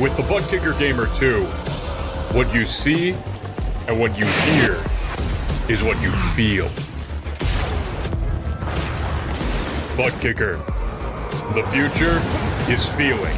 With the Butt Kicker Gamer 2, what you see and what you hear is what you feel. Butt Kicker. The future is feeling.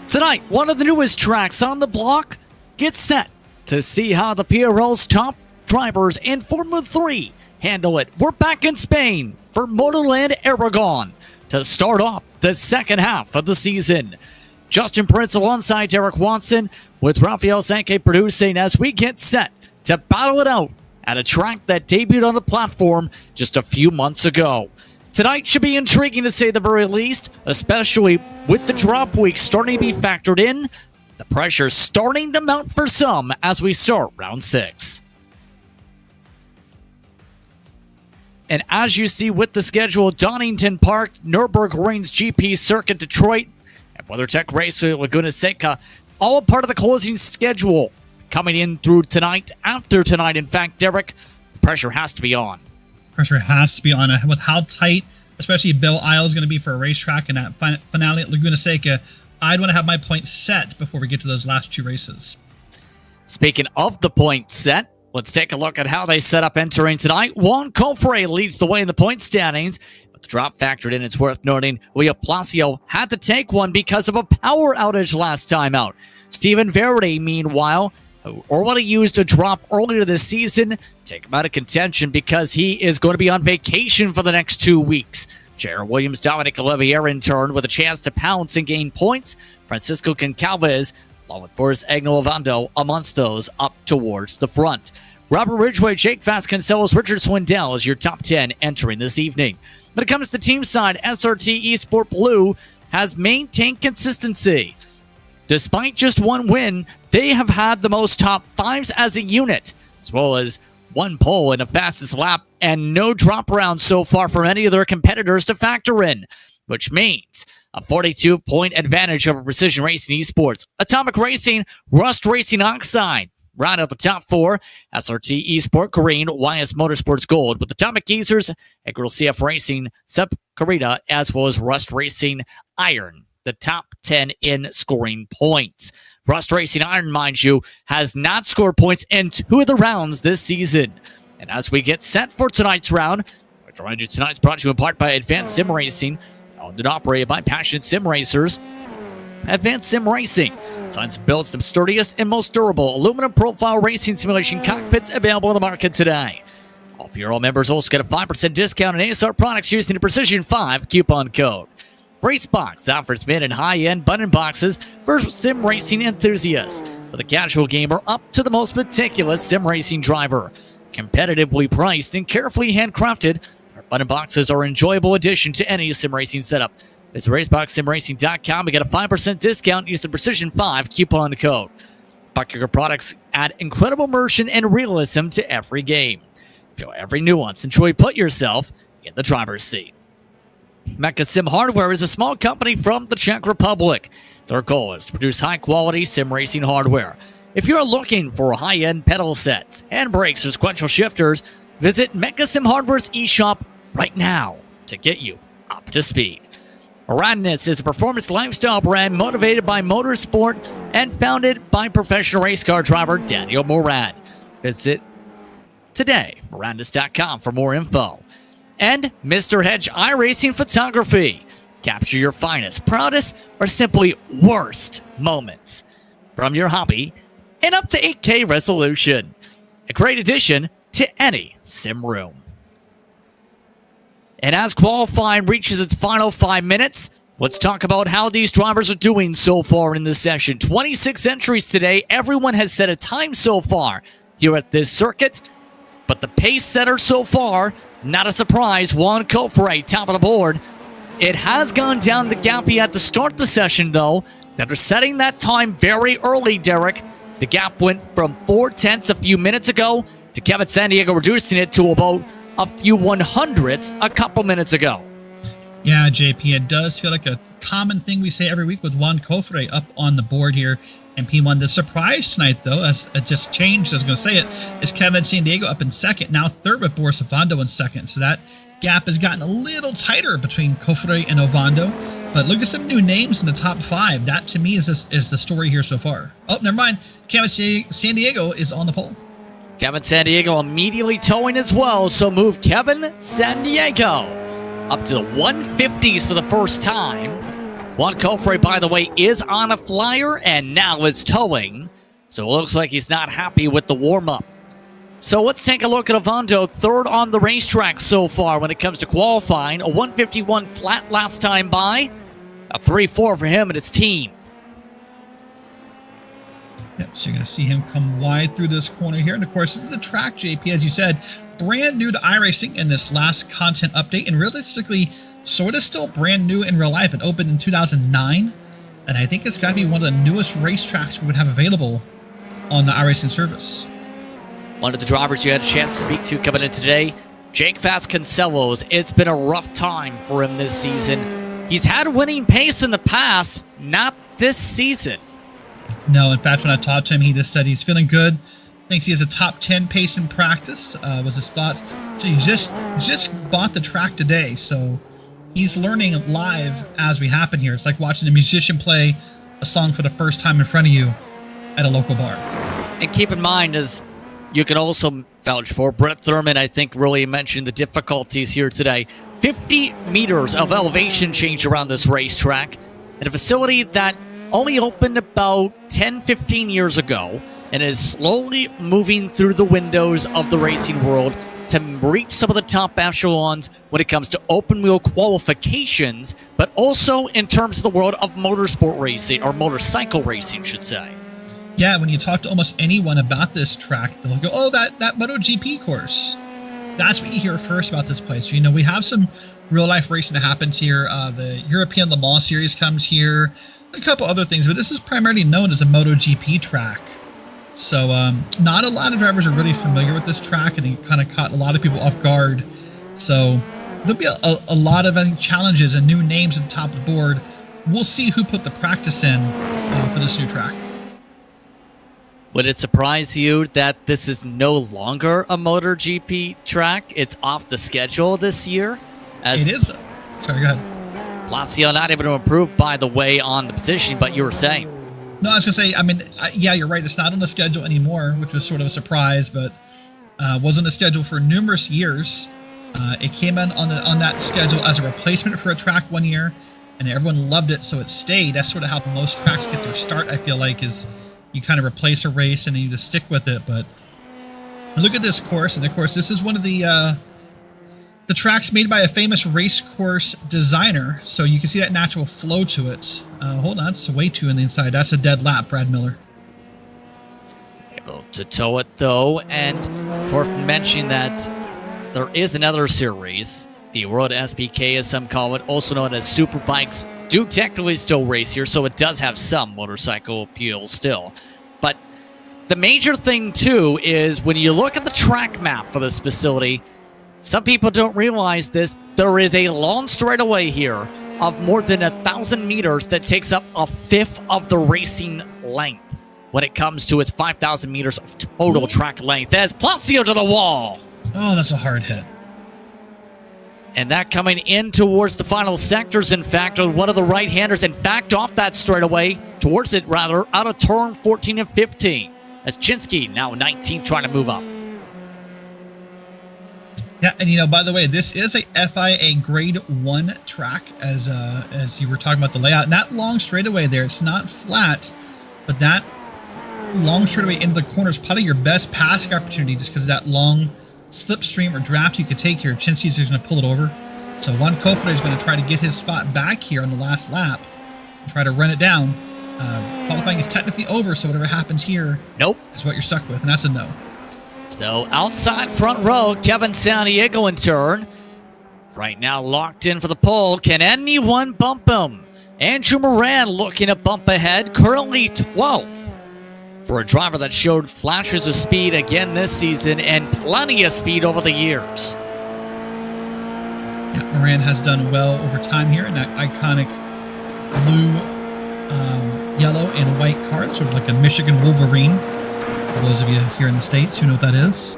Tonight, one of the newest tracks on the block gets set to see how the PRL's top drivers in Formula 3 handle it. We're back in Spain for Motorland Aragon to start off the second half of the season. Justin Prince alongside Derek Watson with Rafael Sankey producing as we get set to battle it out at a track that debuted on the platform just a few months ago. Tonight should be intriguing to say the very least, especially with the drop week starting to be factored in. The pressure starting to mount for some as we start round 6. And as you see with the schedule, Donington Park, Nürburgring's GP Circuit Detroit, and WeatherTech Race Laguna Seca, all a part of the closing schedule coming in through tonight. After tonight, in fact, Derek, the pressure has to be on. Pressure has to be on with how tight, especially Bill Isle is going to be for a racetrack and that finale at Laguna Seca. I'd want to have my points set before we get to those last 2 races. Speaking of the point set, let's take a look at how they set up entering tonight. Juan Cofre leads the way in the point standings, but the drop factored in. It's worth noting Leo Placio had to take one because of a power outage last time out. Stephen Verity, meanwhile, who already used a drop earlier this season, take him out of contention because he is going to be on vacation for the next 2 weeks. J.R. Williams, Dominic Olivier in turn with a chance to pounce and gain points. Francisco Goncalves, along with Boris Agnew-Ovando, amongst those up towards the front. Robert Ridgway, Jake Vasconcelos, Richard Swindell is your top 10 entering this evening. When it comes to the team side, SRT Esport Blue has maintained consistency. Despite just one win, they have had the most top 5s as a unit, as well as 1 pole in a fastest lap and no drop rounds so far from any of their competitors to factor in, which means a 42-point advantage over Precision Racing Esports. Atomic Racing, Rust Racing Oxide, round out the top 4, SRT Esport Green, YS Motorsports Gold, with Atomic Geezers, Egral CF Racing, Sub Carita, as well as Rust Racing Iron, the top 10 in scoring points. Rust Racing Iron, mind you, has not scored points in 2 of the rounds this season. And as we get set for tonight's round, which remind you tonight's brought to you in part by Advanced Sim Racing, owned and operated by passionate sim racers. Advanced Sim Racing designs and builds the sturdiest and most durable aluminum profile racing simulation cockpits available in the market today. All PRL members also get a 5% discount on ASR products using the Precision 5 coupon code. RaceBox offers mid and high-end button boxes for sim racing enthusiasts, for the casual gamer up to the most meticulous sim racing driver. Competitively priced and carefully handcrafted, our button boxes are an enjoyable addition to any sim racing setup. Visit RaceboxSimRacing.com and get a 5% discount. Use the Precision 5 coupon code. Butt Kicker products add incredible immersion and realism to every game. Feel every nuance and truly put yourself in the driver's seat. Mecha Sim Hardware is a small company from the Czech Republic. Their goal is to produce high-quality sim racing hardware. If you're looking for high-end pedal sets, handbrakes, or sequential shifters, visit Mecha Sim Hardware's eShop right now to get you up to speed. Radness is a performance lifestyle brand motivated by motorsport and founded by professional race car driver Daniel Morad. Visit today, Moradness.com, for more info. And Mr. Hedge iRacing Photography. Capture your finest, proudest, or simply worst moments from your hobby in up to 8K resolution. A great addition to any sim room. And as qualifying reaches its final 5 minutes, let's talk about how these drivers are doing so far in this session. 26 entries today. Everyone has set a time so far here at this circuit. But the pace setter so far, not a surprise, Juan Cofre, top of the board. It has gone down the gap he had to start the session, though. After setting that time very early, Derek, the gap went from 4/10 a few minutes ago to Kevin Sandiego reducing it to about a few 100ths a couple minutes ago. Yeah, JP, it does feel like a common thing we say every week with Juan Cofre up on the board here in P1. The surprise tonight, though, as it just changed, I was going to say it, is Kevin San Diego up in second. Now third with Boris Ovando in second. So that gap has gotten a little tighter between Cofre and Ovando. But look at some new names in the top 5. That, to me, is the story here so far. Oh, never mind. Kevin San Diego is on the pole. Kevin San Diego immediately towing as well. So move Kevin San Diego up to the 150s for the first time. Juan Cofre, by the way, is on a flyer and now is towing. So it looks like he's not happy with the warm-up. So let's take a look at Ovando, third on the racetrack so far when it comes to qualifying. A 151 flat last time by. A 3-4 for him and his team. Yep, so you're going to see him come wide through this corner here. And, of course, this is a track, JP, as you said, brand new to iRacing in this last content update. And realistically, sort of still brand new in real life. It opened in 2009. And I think it's got to be one of the newest racetracks we would have available on the iRacing service. One of the drivers you had a chance to speak to coming in today, Jake Vasconcelos. It's been a rough time for him this season. He's had winning pace in the past, not this season. No, in fact, when I talked to him, he just said he's feeling good. Thinks he has a top 10 pace in practice, was his thoughts. So he just bought the track today, so he's learning live as we happen here. It's like watching a musician play a song for the first time in front of you at a local bar. And keep in mind, as you can also vouch for, Brett Thurman, I think, really mentioned the difficulties here today. 50 meters of elevation change around this racetrack at a facility that only opened about 10-15 years ago and is slowly moving through the windows of the racing world to reach some of the top echelons when it comes to open wheel qualifications, but also in terms of the world of motorsport racing, or motorcycle racing, should say. Yeah, when you talk to almost anyone about this track, they'll go, oh, that MotoGP course. That's what you hear first about this place. You know, we have some real-life racing that happens here. The European Le Mans Series comes here, a couple other things, but this is primarily known as a MotoGP track. So not a lot of drivers are really familiar with this track, and it kind of caught a lot of people off guard. So there'll be a lot of, I think, challenges and new names at the top of the board. We'll see who put the practice in for this new track. Would it surprise you that this is no longer a MotoGP track? It's off the schedule this year? It is. Sorry, go ahead. Placio not able to improve, by the way, on the position, but you were saying. No, I was going to say, I mean, yeah, you're right. It's not on the schedule anymore, which was sort of a surprise, but was on the schedule for numerous years. It came in on that schedule as a replacement for a track one year, and everyone loved it, so it stayed. That's sort of how most tracks get their start, I feel like, is you kind of replace a race and then you just stick with it. But look at this course, and of course, this is one of the tracks made by a famous race course designer, so you can see that natural flow to it. Hold on, it's a way too on the inside. That's a dead lap, Brad Miller. Able to tow it, though, and it's worth mentioning that there is another series, the World SPK, as some call it, also known as Superbikes, do technically still race here, so it does have some motorcycle appeal still. But the major thing, too, is when you look at the track map for this facility, some people don't realize this, there is a long straightaway here of more than 1,000 meters that takes up a fifth of the racing length when it comes to its 5,000 meters of total track length. As Placio to the wall. Oh, that's a hard hit. And that coming in towards the final sectors, in fact, with one of the right-handers, in fact, off that straightaway, towards it, rather, out of turn 14 and 15. As Chinsky, now 19, trying to move up. Yeah, and you know, by the way, this is a FIA Grade 1 track, as you were talking about the layout. And that long straightaway there, it's not flat, but that long straightaway into the corner is probably your best passing opportunity just because of that long slipstream or draft you could take here. Chinsky's is going to pull it over. So Juan Cofre is going to try to get his spot back here on the last lap and try to run it down. Qualifying is technically over, so whatever happens here is what you're stuck with, and that's a no. So outside front row, Kevin San Diego in turn. Right now locked in for the pole. Can anyone bump him? Andrew Moran looking to bump ahead, currently 12th. For a driver that showed flashes of speed again this season and plenty of speed over the years. Yeah, Moran has done well over time here in that iconic blue, yellow, and white card, sort of like a Michigan Wolverine. For those of you here in the States who know what that is.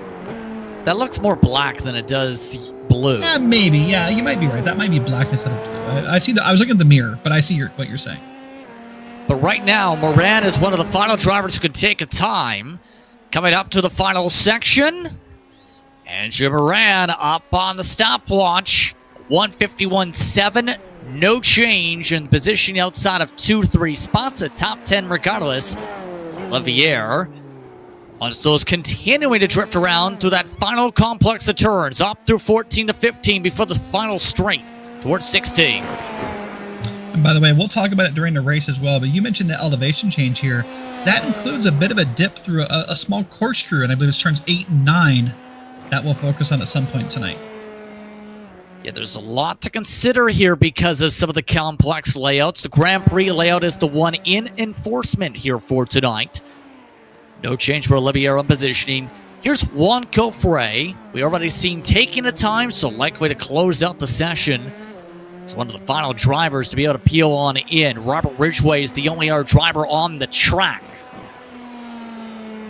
That looks more black than it does blue. Yeah, maybe. Yeah, you might be right. That might be black instead of blue. I see that. I was looking at the mirror, but I see what you're saying. But right now, Moran is one of the final drivers who could take a time. Coming up to the final section. Andrew Moran up on the stopwatch. 151.7. No change in position outside of 2-3 spots. A top 10 regardless. Olivier. Once those continuing to drift around through that final complex of turns. Up through 14 to 15 before the final straight towards 16. And by the way, we'll talk about it during the race as well, but you mentioned the elevation change here. That includes a bit of a dip through a small corkscrew, and I believe it's turns 8 and 9 that we'll focus on at some point tonight. Yeah, there's a lot to consider here because of some of the complex layouts. The Grand Prix layout is the one in enforcement here for tonight. No change for Olivier on positioning. Here's Juan Cofre. We already seen taking the time, so likely to close out the session. He's one of the final drivers to be able to peel on in. Robert Ridgway is the only other driver on the track.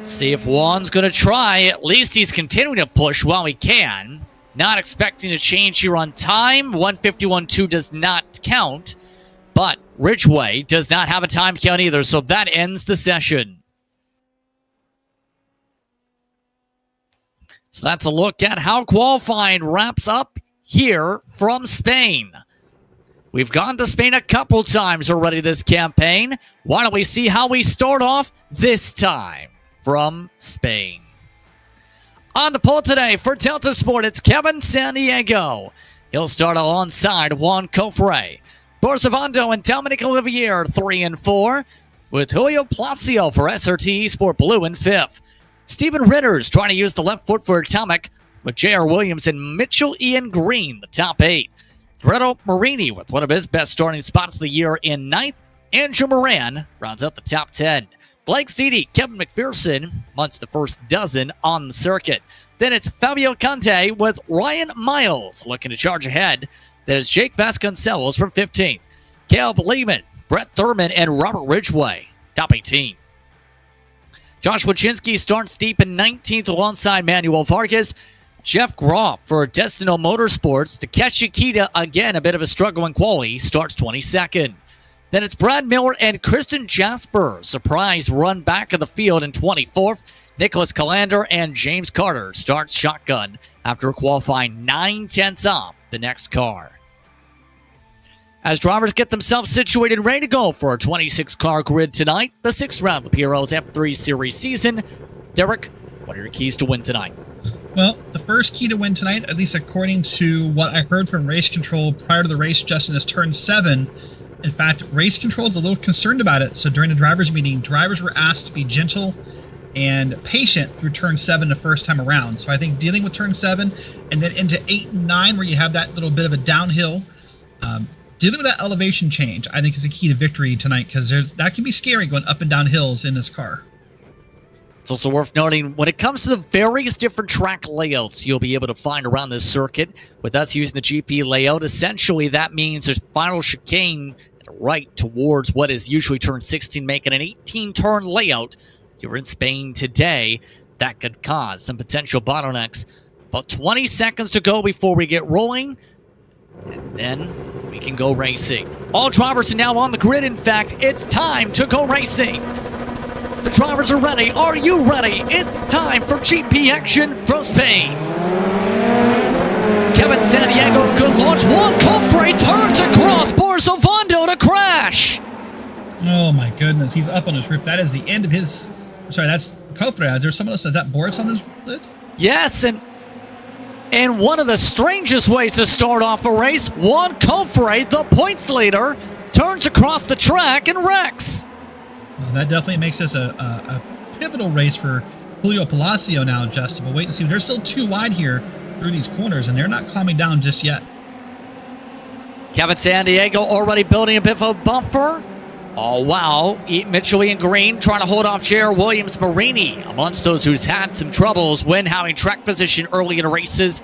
See if Juan's going to try. At least he's continuing to push while he can. Not expecting a change here on time. 151.2 does not count. But Ridgway does not have a time count either, so that ends the session. So that's a look at how qualifying wraps up here from Spain. We've gone to Spain a couple times already this campaign. Why don't we see how we start off this time from Spain? On the pole today for Delta Sport, it's Kevin Sandiego. He'll start alongside Juan Cofre. Borsavondo and Dominic Olivier 3 and 4, with Julio Placio for SRT Sport Blue in 5th. Stephen Ritter's trying to use the left foot for Atomic, with J.R. Williams and Mitchell Ian Green, the top 8. Renato Marini with one of his best starting spots of the year in 9th. Andrew Moran rounds out the top 10. Blake Seedy, Kevin McPherson amongst the first dozen on the circuit. Then it's Fabio Conte with Ryan Miles looking to charge ahead. There's Jake Vasconcelos from 15th. Caleb Lehman, Brett Thurman, and Robert Ridgway, top 18. Josh Wachinski starts deep in 19th alongside Manuel Vargas. Jeff Groff for Destino Motorsports. Takeshi Kita, again, a bit of a struggle in quali, starts 22nd. Then it's Brad Miller and Kristen Jasper. Surprise run back of the field in 24th. Nicholas Calander and James Carter starts shotgun after qualifying 9/10 off the next car. As drivers get themselves situated and ready to go for our 26-car grid tonight, the 6th round of the PRL's F3 Series season. Derek, what are your keys to win tonight? Well, the first key to win tonight, at least according to what I heard from Race Control prior to the race, Justin, is turn 7. In fact, Race Control is a little concerned about it. So during the drivers' meeting, drivers were asked to be gentle and patient through turn 7 the first time around. So I think dealing with turn 7 and then into 8 and 9, where you have that little bit of a downhill, dealing with that elevation change, I think is the key to victory tonight, because that can be scary going up and down hills in this car. It's also worth noting, when it comes to the various different track layouts you'll be able to find around this circuit, with us using the GP layout, essentially that means there's final chicane right towards what is usually turn 16, making an 18-turn layout. You're in Spain today. That could cause some potential bottlenecks. About 20 seconds to go before we get rolling, and then we can go racing. All drivers are now on the grid. In fact, it's time to go racing. The drivers are ready. Are you ready? It's time for GP action from Spain. Kevin Sandiego, good launch. Juan Cofre turns across Borsavondo to crash. Oh my goodness, he's up on his roof. That is the end of his... Sorry, that's Cofre. There's someone else that boards on his lid? Yes, and one of the strangest ways to start off a race, Juan Cofre, the points leader, turns across the track and wrecks. Well, that definitely makes this a pivotal race for Julio Palacio now, Justin. But wait and see. They're still too wide here through these corners, and they're not calming down just yet. Kevin Sandiego already building a bit of a bumper. Oh, wow. Mitchell Ian Green trying to hold off J.R. Williams Marini, amongst those who's had some troubles when having track position early in races.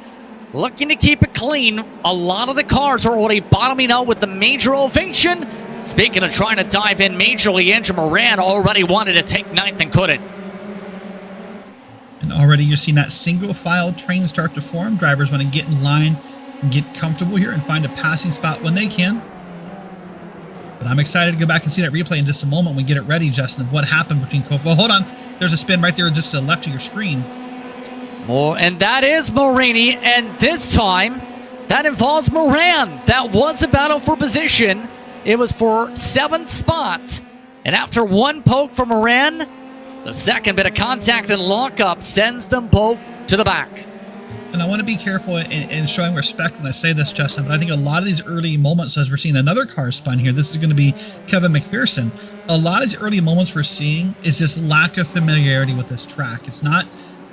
Looking to keep it clean. A lot of the cars are already bottoming out with the major ovation. Speaking of trying to dive in majorly, Andrew Moran already wanted to take ninth and couldn't. And already you're seeing that single file train start to form. Drivers want to get in line and get comfortable here and find a passing spot when they can. But I'm excited to go back and see that replay in just a moment when we get it ready, Justin, of what happened between Kofi. Well, hold on. There's a spin right there just to the left of your screen. And that is Marini, and this time that involves Moran. That was a battle for position. It was for 7th spot, and after one poke from Moran, the second bit of contact and lockup sends them both to the back. And I want to be careful in showing respect when I say this, Justin, but I think a lot of these early moments, as we're seeing another car spun here, this is going to be Kevin McPherson. A lot of these early moments we're seeing is just lack of familiarity with this track. It's not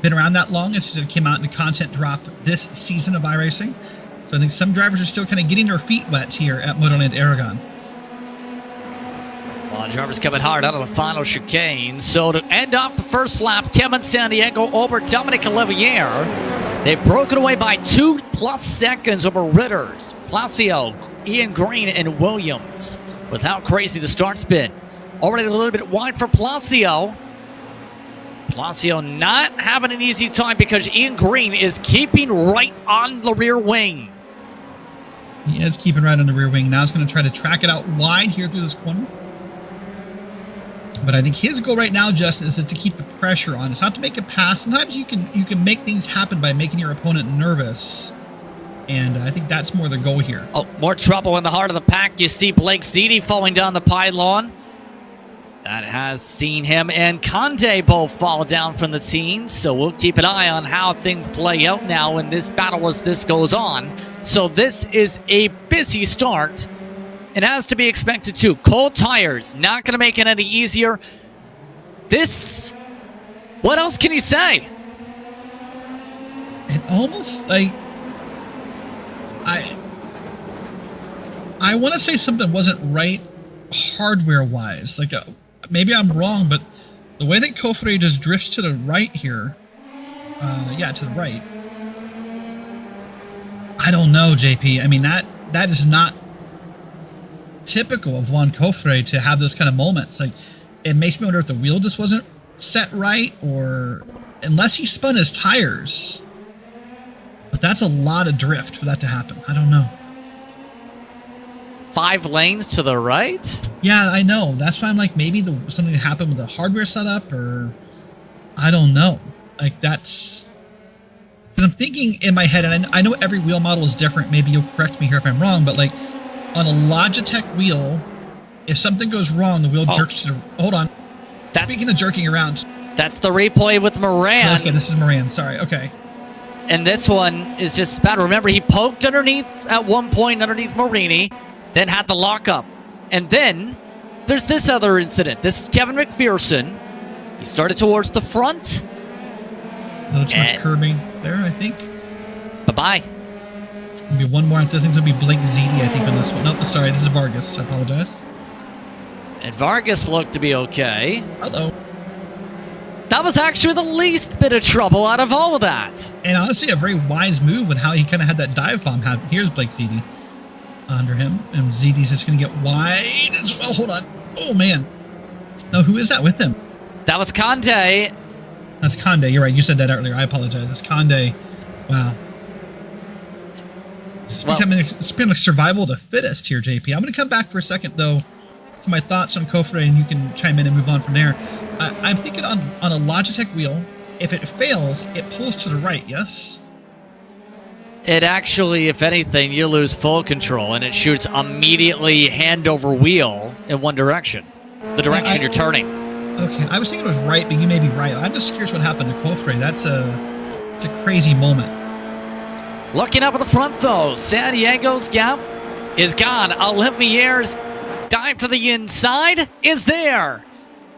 been around that long. It's just it came out in a content drop this season of iRacing. So I think some drivers are still kind of getting their feet wet here at Motorland Aragon. A lot of drivers coming hard out of the final chicane. So to end off the first lap, Kevin Santiago over Dominic Olivier. They've broken away by 2+ seconds over Ritters, Placio, Ian Green, and Williams. With how crazy the start's been. Already a little bit wide for Placio. Placio not having an easy time because Ian Green is keeping right on the rear wing. He is keeping right on the rear wing. Now he's going to try to track it out wide here through this corner. But I think his goal right now, Justin, is to keep the pressure on. It's not to make a pass. Sometimes you can make things happen by making your opponent nervous. And I think that's more the goal here. Oh, more trouble in the heart of the pack. You see Blake Ziti falling down the pylon. That has seen him and Conde both fall down from the teens. So we'll keep an eye on how things play out now in this battle as this goes on. So this is a busy start. It has to be expected too. Cold tires, not going to make it any easier. This, what else can he say? It almost like, I want to say something wasn't right hardware-wise. Like, maybe I'm wrong, but the way that Kofre just drifts to the right here, yeah, to the right. I don't know, JP. I mean, that is not typical of Juan Kofre to have those kind of moments. Like, it makes me wonder if the wheel just wasn't set right, or unless he spun his tires. But that's a lot of drift for that to happen. I don't know. 5 lanes to the right? Yeah, I know. That's why I'm like, maybe something happened with the hardware setup, or I don't know. Like, that's because I'm thinking in my head, and I know every wheel model is different. Maybe you'll correct me here if I'm wrong, but like on a Logitech wheel, if something goes wrong, the wheel jerks to the... Hold on. Speaking of jerking around. That's the replay with Moran. Okay, this is Moran. Sorry. Okay. And this one is just bad. Remember, he poked underneath at one point underneath Marini, then had the lockup. And then there's this other incident. This is Kevin McPherson. He started towards the front. A little too much curbing there, I think. Bye-bye. Maybe one more. I think it'll be Blake Ziti, I think, on this one. Nope, sorry. This is Vargas. I apologize. And Vargas looked to be okay. Hello. That was actually the least bit of trouble out of all of that. And honestly, a very wise move with how he kind of had that dive bomb happen. Here's Blake Ziti under him. And Ziti's just going to get wide as well. Hold on. Oh, man. No, who is that with him? That was Conde. That's Conde. You're right. You said that earlier. I apologize. It's Conde. Wow. It's been like survival of the fittest here, JP. I'm going to come back for a second, though, to my thoughts on Kofre, and you can chime in and move on from there. I'm thinking on a Logitech wheel, if it fails, it pulls to the right, yes? It actually, if anything, you lose full control, and it shoots immediately hand over wheel in one direction. The direction you're turning. Okay, I was thinking it was right, but you may be right. I'm just curious what happened to Kofre. It's a crazy moment. Looking up at the front, though, San Diego's gap is gone. Olivier's dive to the inside is there.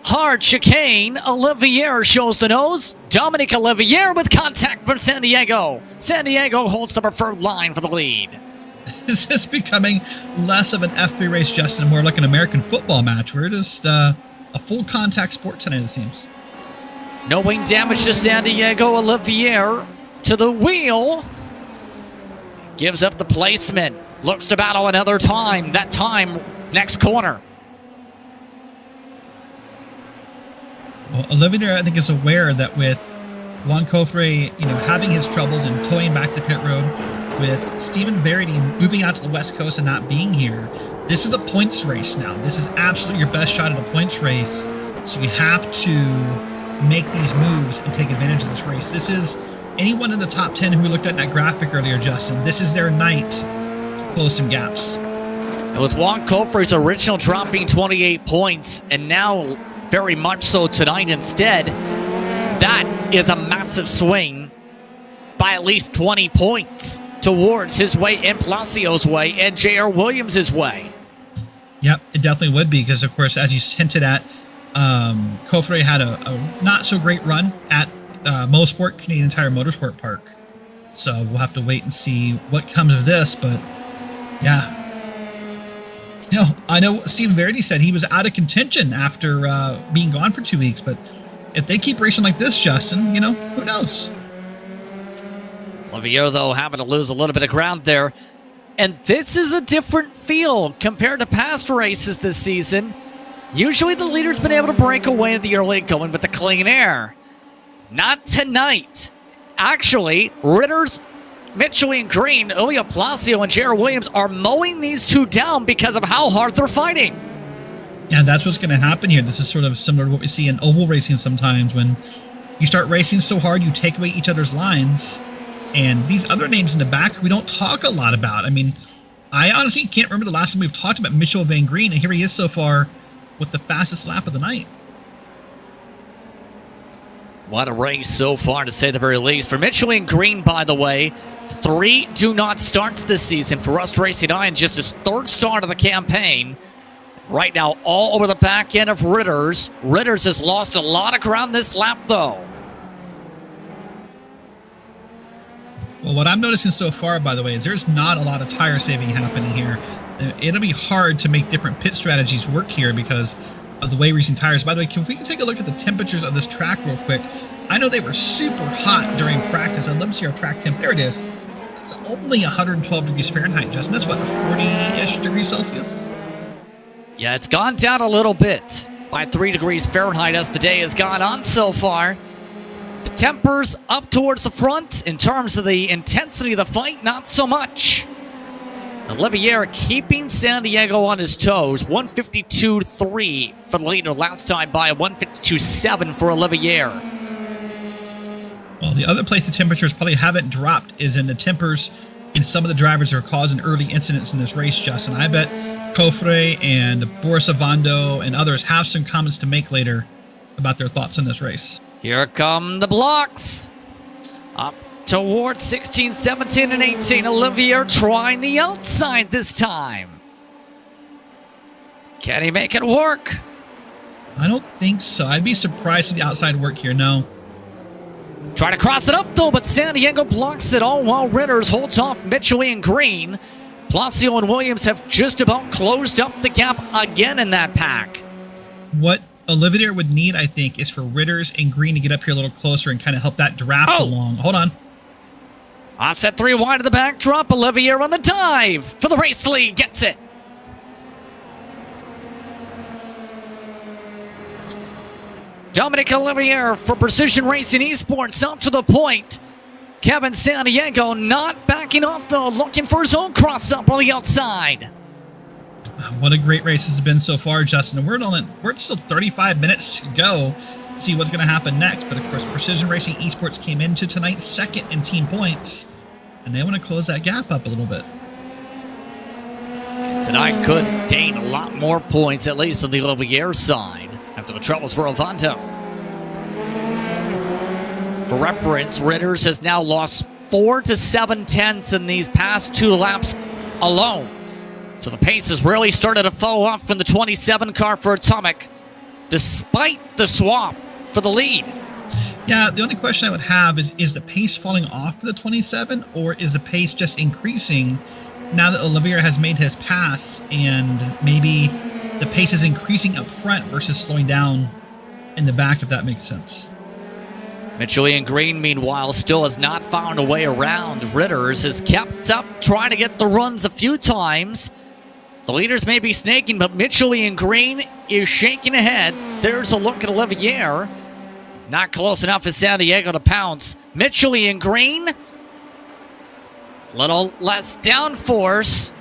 Hard chicane. Olivier shows the nose. Dominic Olivier with contact from San Diego. San Diego holds the preferred line for the lead. Is this becoming less of an F3 race, Justin, and more like an American football match? We're just a full contact sport tonight, it seems. No wing damage to San Diego. Olivier to the wheel. Gives up the placement. Looks to battle another time. That time, next corner. Well, Olivier, I think, is aware that with Juan Cofre, having his troubles and towing back to pit road, with Stephen Verity moving out to the West Coast and not being here, this is a points race now. This is absolutely your best shot at a points race. So you have to make these moves and take advantage of this race. This is anyone in the top 10 who we looked at in that graphic earlier, Justin. This is their night to close some gaps. And with Juan Cofre's original dropping 28 points, and now very much so tonight instead, that is a massive swing by at least 20 points towards his way and Placio's way and J.R. Williams' way. Yep, it definitely would be, because, of course, as you hinted at, Cofre had a not-so-great run at Mosport, Canadian Tire Motorsport Park. So we'll have to wait and see what comes of this, but, yeah. I know Stephen Verity said he was out of contention after being gone for 2 weeks, but if they keep racing like this, Justin, who knows? Olivier, though, having to lose a little bit of ground there. And this is a different feel compared to past races this season. Usually the leader's been able to break away in the early going with the clean air. Not tonight. Actually, Ritter's, Mitchell and Green, Ilya Placio, and J.R. Williams are mowing these two down because of how hard they're fighting. Yeah, that's what's going to happen here. This is sort of similar to what we see in oval racing sometimes, when you start racing so hard, you take away each other's lines. And these other names in the back, we don't talk a lot about. I mean, I honestly can't remember the last time we've talked about Mitchell Van Green, and here he is so far with the fastest lap of the night. What a race so far, to say the very least. For Mitchell and Green, by the way, 3 do-not starts this season for Rust Racing I, and just his third start of the campaign. Right now, all over the back end of Ritter's. Ritter's has lost a lot of ground this lap, though. Well, what I'm noticing so far, by the way, is there's not a lot of tire saving happening here. It'll be hard to make different pit strategies work here because of the way we're using tires. By the way, if we can take a look at the temperatures of this track real quick. I know they were super hot during practice. I'd love to see our track temp. There it is. It's only 112 degrees Fahrenheit, Justin. That's what, 40-ish degrees Celsius? Yeah, it's gone down a little bit by 3 degrees Fahrenheit as the day has gone on so far. The tempers up towards the front. In terms of the intensity of the fight, not so much. Olivier keeping San Diego on his toes. 152.3 for the leader last time by 152.7 for Olivier. Well, the other place the temperatures probably haven't dropped is in the tempers in some of the drivers that are causing early incidents in this race, Justin. I bet Cofre and Boris Avando and others have some comments to make later about their thoughts on this race. Here come the blocks. Up towards 16, 17, and 18. Olivier trying the outside this time. Can he make it work? I don't think so. I'd be surprised at the outside work here. No. Try to cross it up, though, but San Diego blocks it all while Ritters holds off Mitchell and Green. Placio and Williams have just about closed up the gap again in that pack. What Olivier would need, I think, is for Ritters and Green to get up here a little closer and kind of help that draft along. Hold on. Offset 3 wide of the backdrop. Olivier on the dive for the race lead. Gets it. Dominic Olivier for Precision Racing Esports up to the point. Kevin San Diego not backing off, though, looking for his own cross-up on the outside. What a great race this has been so far, Justin. And we're still 35 minutes to go to see what's going to happen next. But, of course, Precision Racing Esports came into tonight second in team points, and they want to close that gap up a little bit. Tonight could gain a lot more points, at least on the Olivier side, after the troubles for Ovando. For reference, Ritters has now lost 4 to 7 tenths in these past 2 laps alone. So the pace has really started to fall off from the 27 car for Atomic, despite the swap for the lead. Yeah, the only question I would have is the pace falling off for the 27, or is the pace just increasing now that Olivier has made his pass, and maybe the pace is increasing up front versus slowing down in the back, if that makes sense? Mitchell Green, meanwhile, still has not found a way around. Ritters has kept up trying to get the runs a few times. The leaders may be snaking, but Mitchell Green is shaking ahead. There's a look at Olivier. Not close enough for San Diego to pounce. Mitchell Green, little less downforce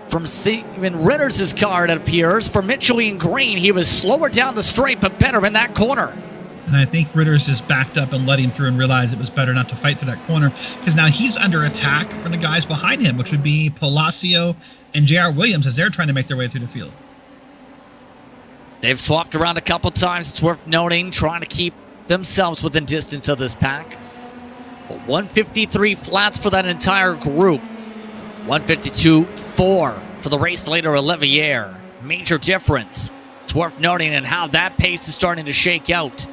from Steven Ritters' car, it appears. For Mitchell Green, he was slower down the straight, but better in that corner. And I think Ritters just backed up and let him through and realized it was better not to fight through that corner, because now he's under attack from the guys behind him, which would be Palacio and J.R. Williams as they're trying to make their way through the field. They've swapped around a couple times. It's worth noting, trying to keep themselves within distance of this pack. But 153 flats for that entire group. 152.4 for the race leader, Olivier. Major difference. It's worth noting and how that pace is starting to shake out.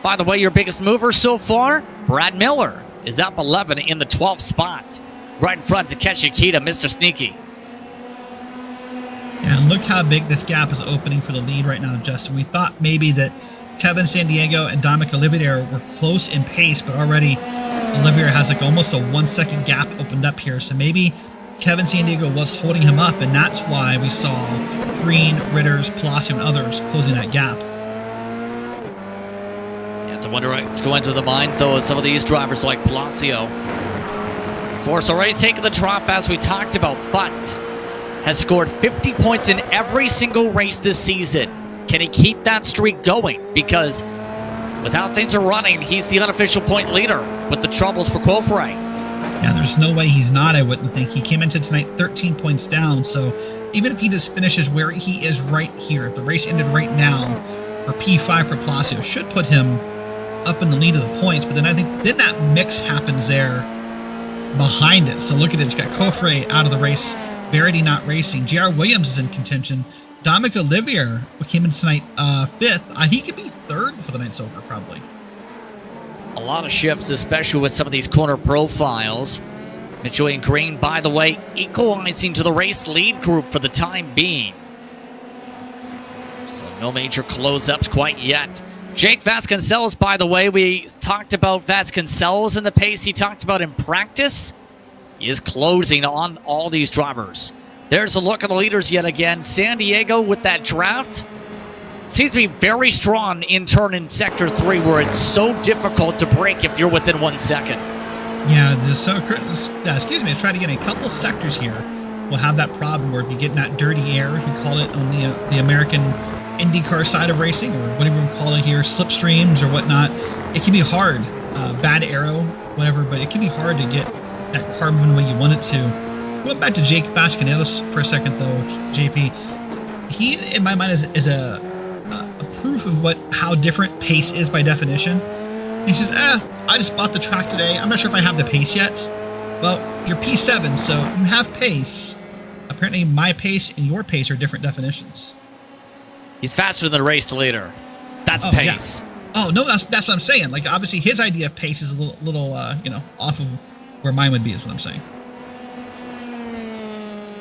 By the way, your biggest mover so far, Brad Miller, is up 11 in the 12th spot. Right in front to catch Akita, Mr. Sneaky. Yeah, and look how big this gap is opening for the lead right now, Justin. We thought maybe that Kevin San Diego and Dominic Olivier were close in pace, but already Olivier has like almost a 1 second gap opened up here. So maybe Kevin San Diego was holding him up, and that's why we saw Green, Ritters, Palacio, and others closing that gap. You have to wonder what's going through the mind, though, of some of these drivers like Palacio. Of course, already taken the drop, as we talked about, but has scored 50 points in every single race this season. Can he keep that streak going? Because with how things are running, he's the unofficial point leader with the troubles for Quilfray. Yeah, there's no way he's not, I wouldn't think. He came into tonight 13 points down, so even if he just finishes where he is right here, if the race ended right now for P5 for Palacio, should put him up in the lead of the points, but then I think then that mix happens there behind it. So look at it, it's got Quilfray out of the race, Verity not racing, J.R. Williams is in contention, Dominic Olivier, who came in tonight 5th, he could be 3rd for the night's over, probably. A lot of shifts, especially with some of these corner profiles. Mitchell Green, by the way, equalizing to the race lead group for the time being. So no major close-ups quite yet. Jake Vasconcelos, by the way, we talked about Vasconcelos and the pace he talked about in practice. He is closing on all these drivers. There's a look at the leaders yet again. San Diego with that draft seems to be very strong in turn in Sector 3, where it's so difficult to break if you're within 1 second. Yeah, let's try to get a couple sectors here. We'll have that problem where if you get in that dirty air, as we call it on the American IndyCar side of racing, or whatever we call it here, slipstreams or whatnot, it can be hard. Bad arrow, whatever, but it can be hard to get that car moving the way you want it to. Going back to Jake Vasconcelos for a second, though, JP, he, in my mind, is a proof of how different pace is by definition. He says, I just bought the track today. I'm not sure if I have the pace yet. Well, you're P7, so you have pace. Apparently, my pace and your pace are different definitions. He's faster than the race leader. That's pace. Yeah. Oh, no, that's what I'm saying. Like, obviously, his idea of pace is a little off of where mine would be, is what I'm saying.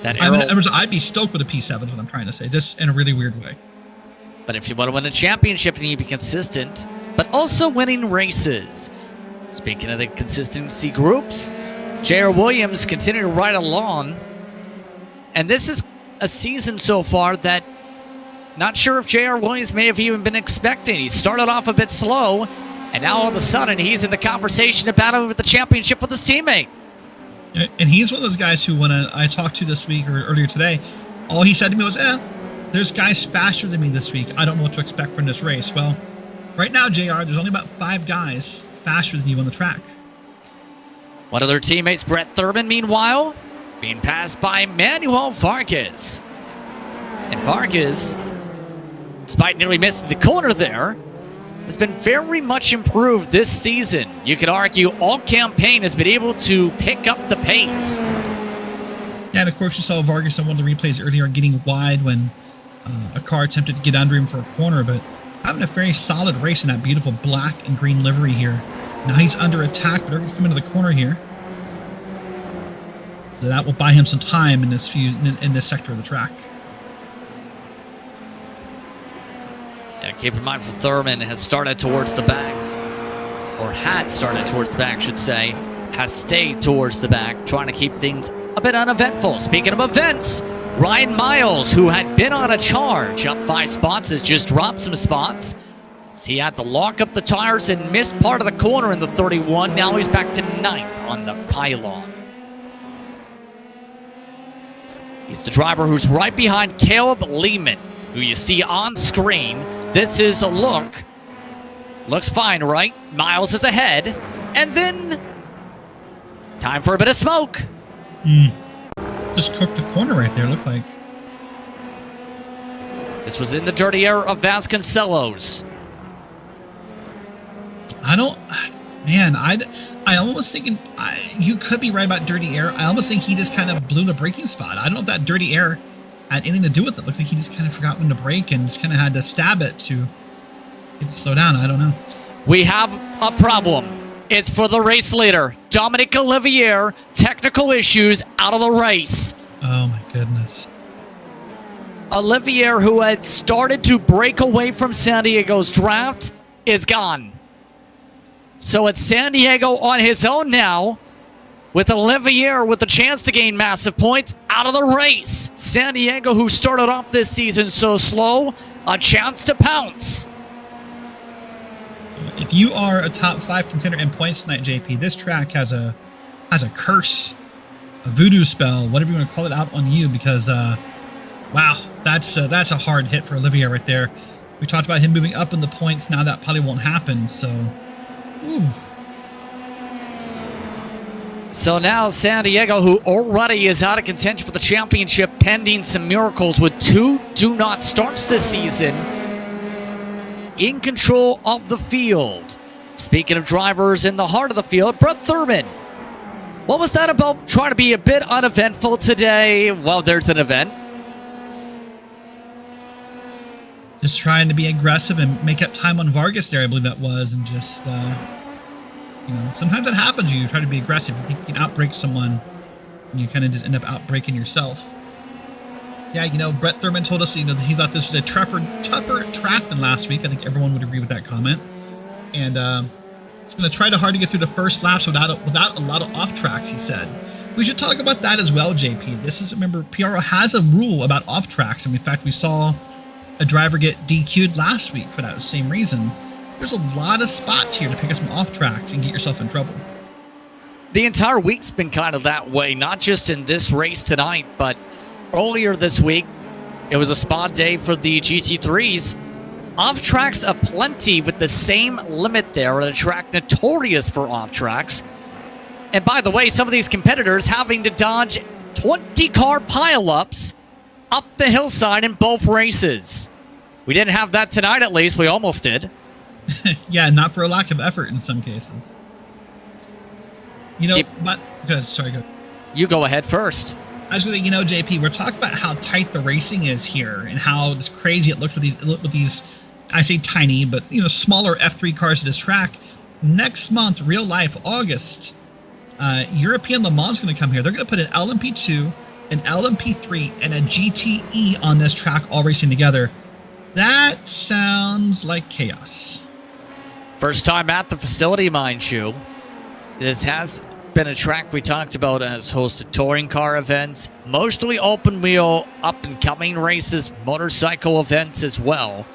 That arrow, I'd be stoked with a P7, is what I'm trying to say, just in a really weird way. But if you want to win a championship, you need to be consistent, but also winning races. Speaking of the consistency groups, J.R. Williams continuing to ride along. And this is a season so far that not sure if J.R. Williams may have even been expecting. He started off a bit slow, and now all of a sudden he's in the conversation about him with the championship with his teammate. And he's one of those guys who, when I talked to this week or earlier today, all he said to me was, there's guys faster than me this week. I don't know what to expect from this race. Well, right now, JR, there's only about 5 guys faster than you on the track. One of their teammates, Brett Thurman, meanwhile, being passed by Manuel Vargas. And Vargas, despite nearly missing the corner there, has been very much improved this season. You could argue all campaign has been able to pick up the pace. Yeah, and of course you saw Vargas on one of the replays earlier getting wide when a car attempted to get under him for a corner, but having a very solid race in that beautiful black and green livery here. Now he's under attack, but everyone's coming to the corner here. So that will buy him some time in this sector of the track. Yeah, keep in mind for Thurman has started towards the back. or had started towards the back, should say, has stayed towards the back, trying to keep things a bit uneventful. Speaking of events, Ryan Miles, who had been on a charge, up 5 spots, has just dropped some spots. He had to lock up the tires and missed part of the corner in the 31. Now he's back to 9th on the pylon. He's the driver who's right behind Caleb Lehman, who you see on screen. This is a look. Looks fine, right? Miles is ahead. And then time for a bit of smoke. Just cooked the corner right there, looked like. This was in the dirty air of Vasconcelos. I almost thinking you could be right about dirty air. I almost think he just kind of blew the braking spot. I don't know if that dirty air had anything to do with it. Looks like he just kind of forgot when to brake and just kind of had to stab it to get it to slow down. I don't know. We have a problem. It's for the race leader, Dominic Olivier. Technical issues, out of the race. Oh my goodness. Olivier, who had started to break away from San Diego's draft, is gone. So it's San Diego on his own now, with Olivier with the chance to gain massive points out of the race. San Diego, who started off this season so slow, a chance to pounce. If you are a top 5 contender in points tonight, JP, this track has a curse, a voodoo spell, whatever you want to call it, out on you, because wow, that's a hard hit for Olivier right there. We talked about him moving up in the points. Now that probably won't happen. So, ooh. So now San Diego, who already is out of contention for the championship, pending some miracles with 2 do-not starts this season, in control of the field. Speaking of drivers in the heart of the field, Brett Thurman. What was that about, trying to be a bit uneventful today? Well, there's an event. Just trying to be aggressive and make up time on Vargas there, I believe that was, and just, sometimes that happens. You try to be aggressive. You think you can outbrake someone, and you kind of just end up outbraking yourself. Yeah, Brett Thurman told us, that he thought this was a tougher track than last week. I think everyone would agree with that comment. And he's going to try hard to get through the first laps without a lot of off tracks, he said. We should talk about that as well, JP. Remember, PRL has a rule about off tracks. I mean, in fact, we saw a driver get DQ'd last week for that same reason. There's a lot of spots here to pick up some off tracks and get yourself in trouble. The entire week's been kind of that way, not just in this race tonight, but earlier this week, it was a spot day for the GT3s. Off tracks aplenty with the same limit there at a track notorious for off tracks. And by the way, some of these competitors having to dodge 20-car pileups up the hillside in both races. We didn't have that tonight, at least. We almost did. Yeah, not for a lack of effort in some cases. But good. Sorry, go. You go ahead first. I was going to, JP, we're talking about how tight the racing is here and how it's crazy it looks with these. I say tiny, but smaller F3 cars at this track. Next month, real life, August, European Le Mans is going to come here. They're going to put an LMP2, an LMP3, and a GTE on this track, all racing together. That sounds like chaos. First time at the facility, mind you. This has been a track we talked about as hosted touring car events, mostly open wheel, up and coming races, motorcycle events as well.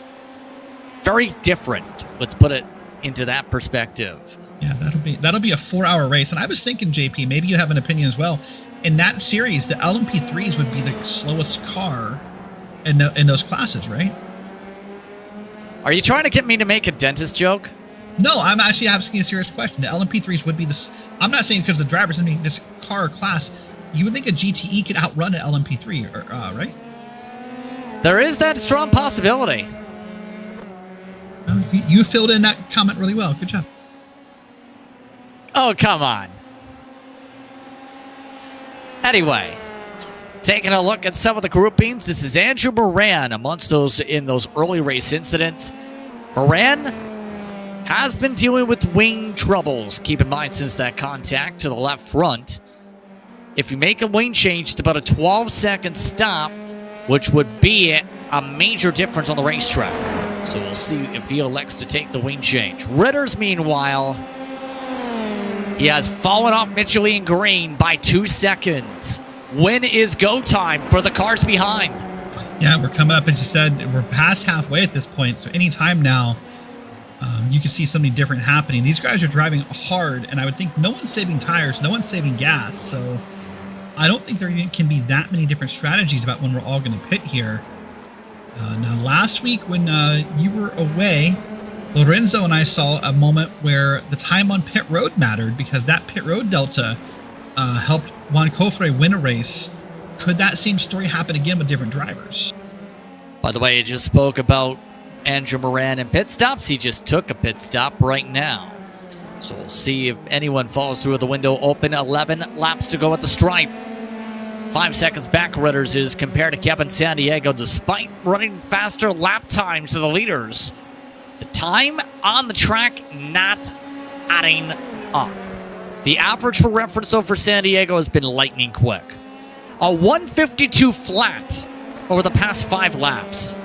Very different. Let's put it into that perspective. Yeah, that'll be a 4-hour race. And I was thinking, JP, maybe you have an opinion as well. In that series, the LMP3s would be the slowest car in those classes, right? Are you trying to get me to make a dentist joke? No, I'm actually asking a serious question. The LMP3s would be this. I'm not saying because the drivers, I mean, this car class, you would think a GTE could outrun an LMP3, right? There is that strong possibility. You filled in that comment really well. Good job. Oh, come on. Anyway, taking a look at some of the groupings, this is Andrew Moran amongst those in those early race incidents. Moran has been dealing with wing troubles. Keep in mind, since that contact to the left front, if you make a wing change, it's about a 12-second stop, which would be a major difference on the racetrack. So we'll see if he elects to take the wing change. Ritters, meanwhile, he has fallen off Michelin Green by 2 seconds. When is go time for the cars behind? Yeah, we're coming up, as you said, we're past halfway at this point. So any time now, you can see something different happening. These guys are driving hard, and I would think no one's saving tires, no one's saving gas. So I don't think there can be that many different strategies about when we're all going to pit here. Now, last week when you were away, Lorenzo and I saw a moment where the time on pit road mattered because that pit road delta helped Juan Cofre win a race. Could that same story happen again with different drivers? By the way, he just spoke about Andrew Moran and pit stops. He just took a pit stop right now. So we'll see if anyone falls through the window open. 11 laps to go at the stripe. 5 seconds back, Ritters is compared to Kevin Sandiego, despite running faster lap times to the leaders. The time on the track not adding up. The average for reference, though, for Sandiego has been lightning quick. A 152 flat over the past 5 laps.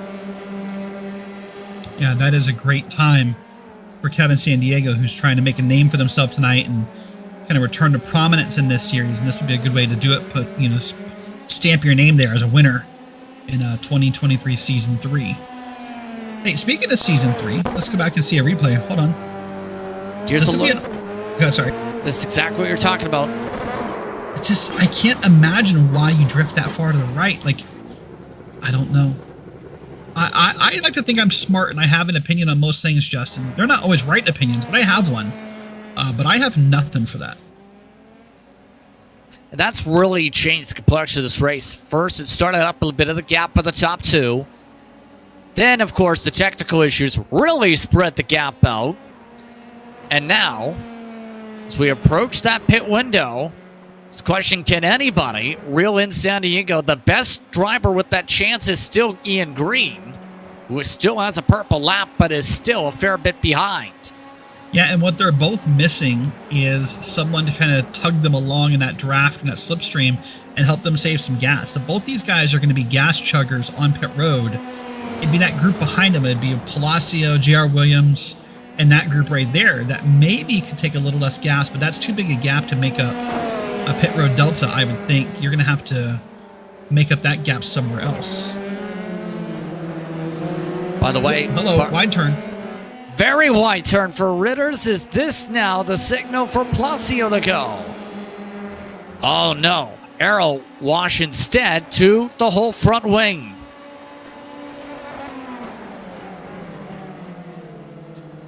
Yeah, that is a great time for Kevin Sandiego, who's trying to make a name for themselves tonight and kind of return to prominence in this series. And this would be a good way to do it. Put, stamp your name there as a winner in 2023 Season 3. Hey, speaking of Season 3, let's go back and see a replay. Hold on. Here's a look. Oh, sorry. This is exactly what you're talking about. I can't imagine why you drift that far to the right. Like, I don't know. I like to think I'm smart and I have an opinion on most things, Justin. They're not always right opinions, but I have one. But I have nothing for that. And that's really changed the complexion of this race. First, it started up a bit of the gap for the top 2. Then, of course, the technical issues really spread the gap out. And now, as we approach that pit window, this question, can anybody reel in Sandiego? The best driver with that chance is still Ian Green, who still has a purple lap, but is still a fair bit behind. Yeah, and what they're both missing is someone to kind of tug them along in that draft and that slipstream and help them save some gas. So both these guys are going to be gas chuggers on pit road. It'd be that group behind them. It'd be Palacio, J.R. Williams, and that group right there that maybe could take a little less gas, but that's too big a gap to make up a pit road delta, I would think. You're going to have to make up that gap somewhere else. By the way, wide turn. Very wide turn for Ritters. Is this now the signal for Palacio to go? Oh no. Arrow wash instead to the whole front wing.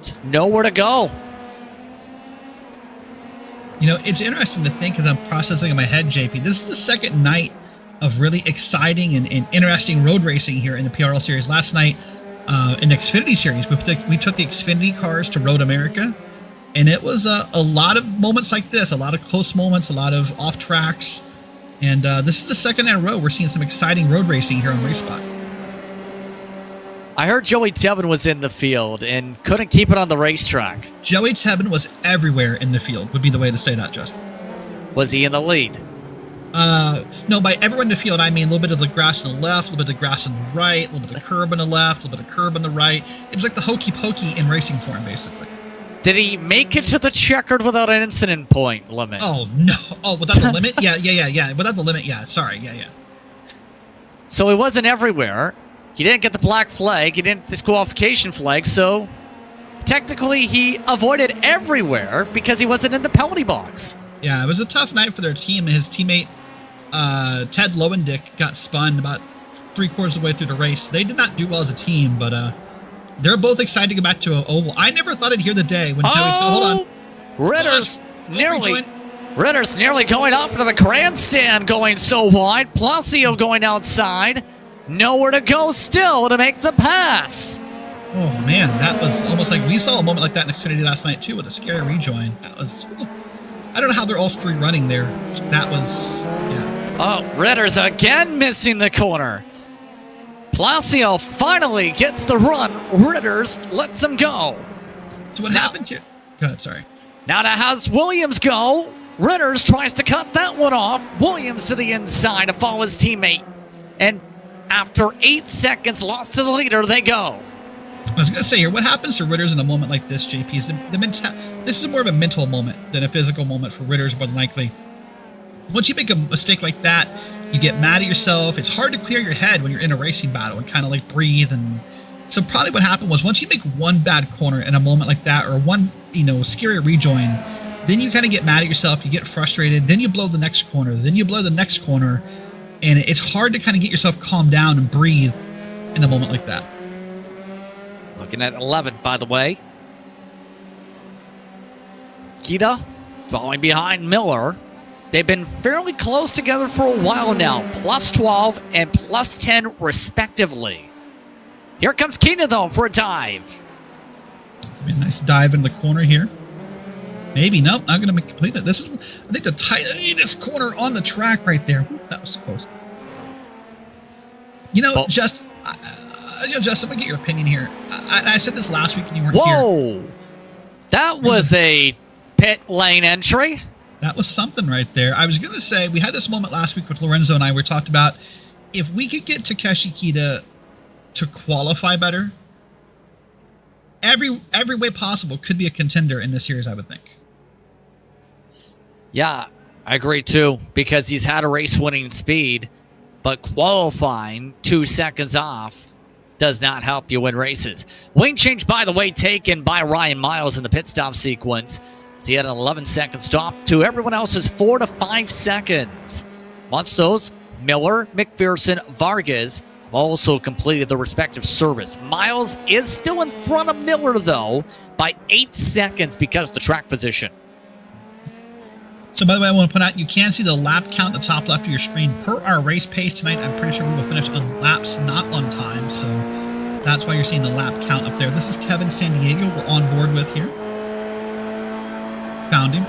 Just nowhere to go. It's interesting to think as I'm processing in my head, JP. This is the second night of really exciting and interesting road racing here in the PRL series. Last night, in the Xfinity series, we took the Xfinity cars to Road America, and it was a lot of moments like this, a lot of close moments, a lot of off tracks, and this is the second night in a row we're seeing some exciting road racing here on RaceSpot. I heard Joey Tubman was in the field and couldn't keep it on the racetrack. Joey Tubman was everywhere in the field, would be the way to say that, Justin. Was he in the lead? No, by everyone in the field, I mean a little bit of the grass on the left, a little bit of the grass on the right, a little bit of the curb on the left, a little bit of curb on the right. It was like the hokey pokey in racing form, basically. Did he make it to the checkered without an incident point limit? Oh, no. Oh, without the limit? Yeah. Without the limit, yeah. Sorry, yeah. So he wasn't everywhere. He didn't get the black flag. He didn't get the disqualification flag. So technically, he avoided everywhere because he wasn't in the penalty box. Yeah, it was a tough night for their team. His teammate, Ted Lowendick, got spun about 3/4 of the way through the race. They did not do well as a team, but they're both excited to go back to an oval. I never thought I'd hear the day when Joey... Hold on. Ritters nearly going up to the grandstand, going so wide. Palacio going outside. Nowhere to go still to make the pass. Oh, man, that was almost like... We saw a moment like that in Xfinity last night, too, with a scary rejoin. That was... I don't know how they're all three running there. That was... Yeah. Oh, Ritters again missing the corner. Palacio finally gets the run. Ritters lets him go. So what happens here? Go ahead, sorry. Now that has Williams go. Ritters tries to cut that one off. Williams to the inside to follow his teammate. And after 8 seconds lost to the leader, they go. I was going to say here, what happens to Ritters in a moment like this, JP, is this is more of a mental moment than a physical moment for Ritters, more than likely. Once you make a mistake like that, you get mad at yourself. It's hard to clear your head when you're in a racing battle and kind of like breathe. And so probably what happened was once you make one bad corner in a moment like that, or one, scary rejoin, then you kind of get mad at yourself. You get frustrated. Then you blow the next corner. Then you blow the next corner. And it's hard to kind of get yourself calmed down and breathe in a moment like that. Looking at 11th, by the way. Kita falling behind Miller. They've been fairly close together for a while now. Plus 12 and plus 10, respectively. Here comes Kita, though, for a dive. It's going to be a nice dive in the corner here. Maybe. Nope, not going to complete it. This is, I think, the tightest corner on the track right there. That was close. Justin, I'm going to get your opinion here. I said this last week and you weren't here. Whoa! That was a pit lane entry. That was something right there. I was going to say, we had this moment last week with Lorenzo and I. We talked about if we could get Takeshi Kita to qualify better, every way possible could be a contender in this series, I would think. Yeah, I agree too, because he's had a race-winning speed, but qualifying 2 seconds off does not help you win races. Wing change, by the way, taken by Ryan Miles in the pit stop sequence. So he had an 11-second stop to everyone else's 4 to 5 seconds. Once those, Miller, McPherson, Vargas have also completed the respective service. Miles is still in front of Miller, though, by 8 seconds because of the track position. So, by the way, I want to point out, you can see the lap count at the top left of your screen. Per our race pace tonight, I'm pretty sure we will finish on laps, not on time. So that's why you're seeing the lap count up there. This is Kevin San Diego we're on board with here. Found him.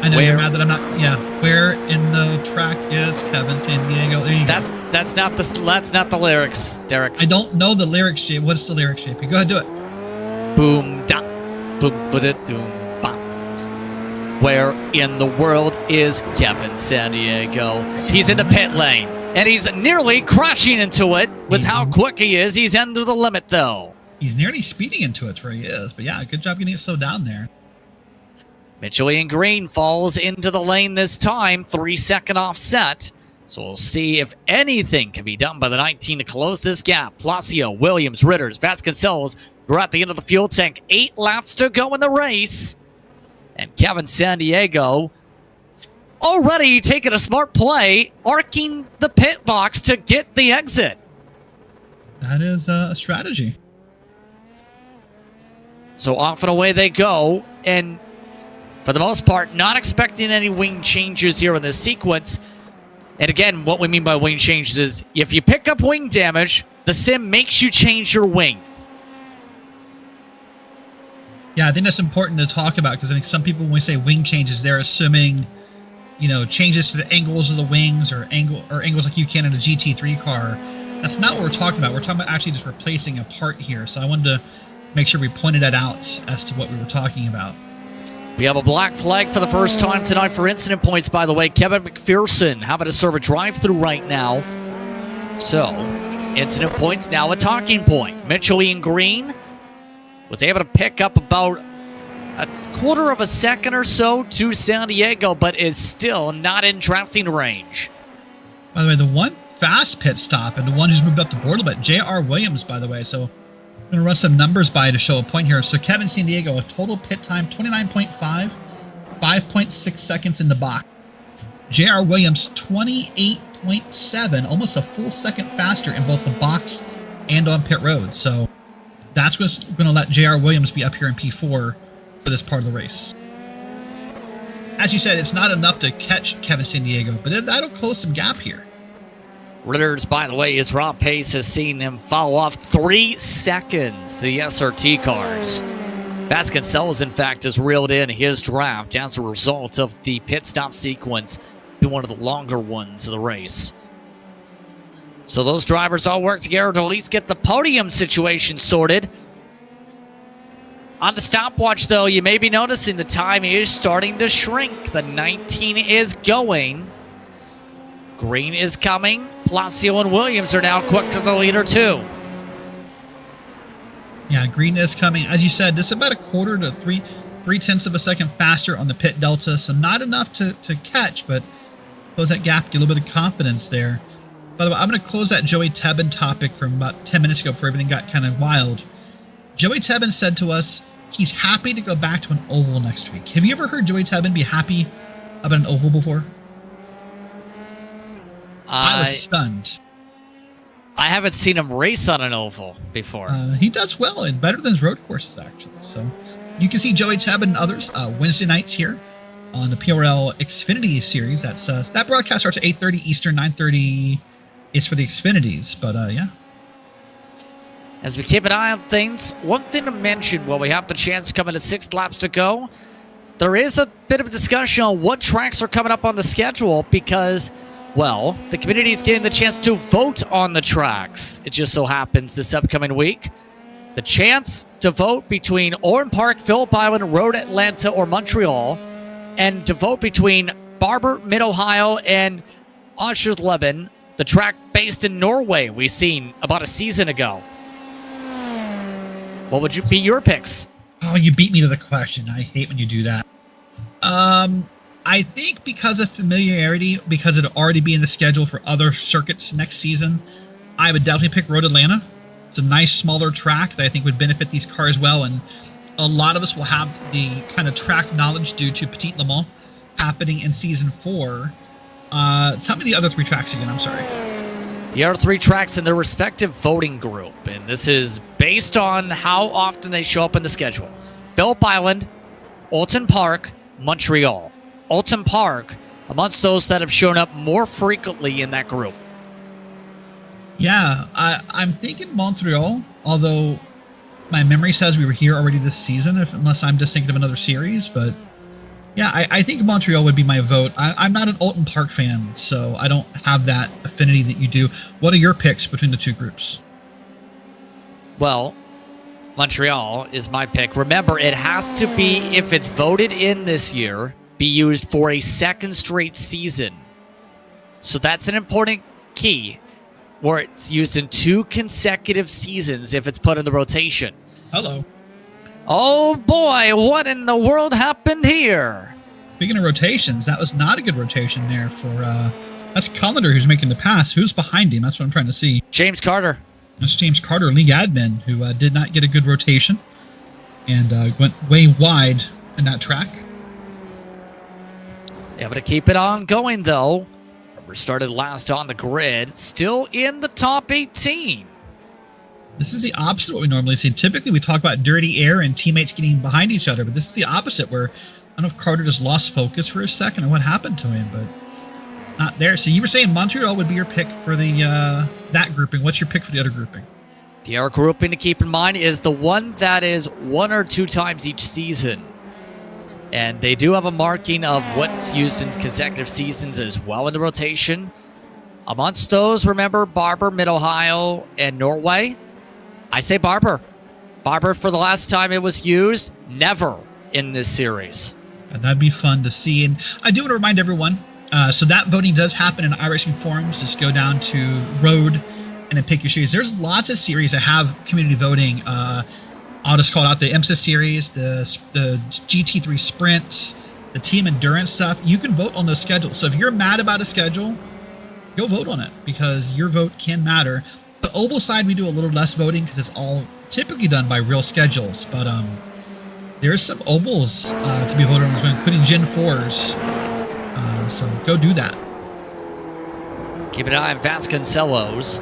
I know you're mad that I'm not. Yeah, where in the track is Kevin San Diego? There you go. That's not the lyrics, Derek. I don't know the lyrics, Jay. What's the lyrics, JP? Go ahead, do it. Boom da, boom ba boom bop. Where in the world is Kevin San Diego? He's in the pit lane, and he's nearly crashing into it with how quick he is. He's under the limit, though. He's nearly speeding into it where he is. But yeah, good job getting it slowed down there. Mitchell in green falls into the lane this time. 3-second offset. So we'll see if anything can be done by the 19 to close this gap. Placio, Williams, Ritters, Vasconcelos. We're at the end of the fuel tank. 8 laps to go in the race. And Kevin San Diego already taking a smart play, arcing the pit box to get the exit. That is a strategy. So off and away they go, and for the most part, not expecting any wing changes here in this sequence. And again, what we mean by wing changes is if you pick up wing damage, the sim makes you change your wing. Yeah, I think that's important to talk about because I think some people, when we say wing changes, they're assuming, changes to the angles of the wings or angles like you can in a GT3 car. That's not what we're talking about. We're talking about actually just replacing a part here. So I wanted to make sure we pointed that out as to what we were talking about. We have a black flag for the first time tonight for incident points, by the way. Kevin McPherson having to serve a drive-through right now. So, incident points now a talking point. Mitchell in green was able to pick up about a quarter of a second or so to San Diego, but is still not in drafting range. By the way, the one fast pit stop and the one who's moved up the board a little bit, J.R. Williams, by the way. So I'm going to run some numbers by to show a point here. So Kevin San Diego, a total pit time, 29.5, 5.6 seconds in the box. J.R. Williams, 28.7, almost a full second faster in both the box and on pit road. So that's what's going to let J.R. Williams be up here in P4 for this part of the race. As you said, it's not enough to catch Kevin San Diego, but that'll close some gap here. Ritters, by the way, his raw pace has seen him fall off 3 seconds, the SRT cars. Vasconcelos, in fact, has reeled in his draft as a result of the pit stop sequence being one of the longer ones of the race. So those drivers all work together to at least get the podium situation sorted. On the stopwatch, though, you may be noticing the time is starting to shrink. The 19 is going. Green is coming. Placio and Williams are now quick to the leader, too. Yeah, green is coming. As you said, this is about a quarter to three-tenths of a second faster on the pit delta. So not enough to catch, but close that gap, get a little bit of confidence there. By the way, I'm going to close that Joey Tebbin topic from about 10 minutes ago before everything got kind of wild. Joey Tebbin said to us he's happy to go back to an oval next week. Have you ever heard Joey Tebbin be happy about an oval before? I was stunned. I haven't seen him race on an oval before. He does well and better than his road courses, actually. So you can see Joey Tebbin and others Wednesday nights here on the PRL Xfinity series. That's that broadcast starts at 8:30 Eastern, 9:30 is for the Xfinities. But yeah. As we keep an eye on things, one thing to mention while we have the chance coming to 6 laps to go, there is a bit of a discussion on what tracks are coming up on the schedule because, well, the community is getting the chance to vote on the tracks. It just so happens this upcoming week, the chance to vote between Orland Park, Phillip Island, Road Atlanta, or Montreal, and to vote between Barber, Mid-Ohio, and Oschersleben, the track based in Norway we seen about a season ago. What would be your picks? Oh, you beat me to the question. I hate when you do that. I think because of familiarity, because it'll already be in the schedule for other circuits next season, I would definitely pick Road Atlanta. It's a nice, smaller track that I think would benefit these cars well, and a lot of us will have the kind of track knowledge due to Petit Le Mans happening in Season 4. Tell me the other 3 tracks again, I'm sorry. The other 3 tracks in their respective voting group, and this is based on how often they show up in the schedule. Phillip Island, Alton Park, Montreal. Alton Park amongst those that have shown up more frequently in that group. Yeah, I'm thinking Montreal, although my memory says we were here already this season, unless I'm just thinking of another series. But yeah, I think Montreal would be my vote. I'm not an Alton Park fan, so I don't have that affinity that you do. What are your picks between the 2 groups? Well, Montreal is my pick. Remember, it has to be, if it's voted in this year, be used for a second straight season. So that's an important key, where it's used in 2 consecutive seasons if it's put in the rotation. Hello. Oh boy, what in the world happened here? Speaking of rotations, that was not a good rotation there for, that's Collender who's making the pass. Who's behind him? That's what I'm trying to see. James Carter. That's James Carter, league admin, who did not get a good rotation and went way wide in that track. Able to keep it on going, though. Remember, started last on the grid, still in the top 18. This is the opposite of what we normally see. Typically, we talk about dirty air and teammates getting behind each other, but this is the opposite, where I don't know if Carter just lost focus for a second or what happened to him, but not there. So you were saying Montreal would be your pick for the that grouping. What's your pick for the other grouping? The other grouping to keep in mind is the one that is 1 or 2 times each season. And they do have a marking of what's used in consecutive seasons as well in the rotation. Amongst those, remember, Barber, Mid-Ohio, and Norway. I say Barber. Barber, for the last time it was used, never in this series. And that'd be fun to see. And I do want to remind everyone, so that voting does happen in iRacing forums. Just go down to Road and then pick your series. There's lots of series that have community voting. I'll just call it out: the IMSA series, the GT3 sprints, the team endurance stuff. You can vote on those schedules. So if you're mad about a schedule, go vote on it, because your vote can matter. The oval side, we do a little less voting because it's all typically done by real schedules. But there's some ovals to be voted on as well, including Gen 4s. So go do that. Keep an eye on Vasconcelos.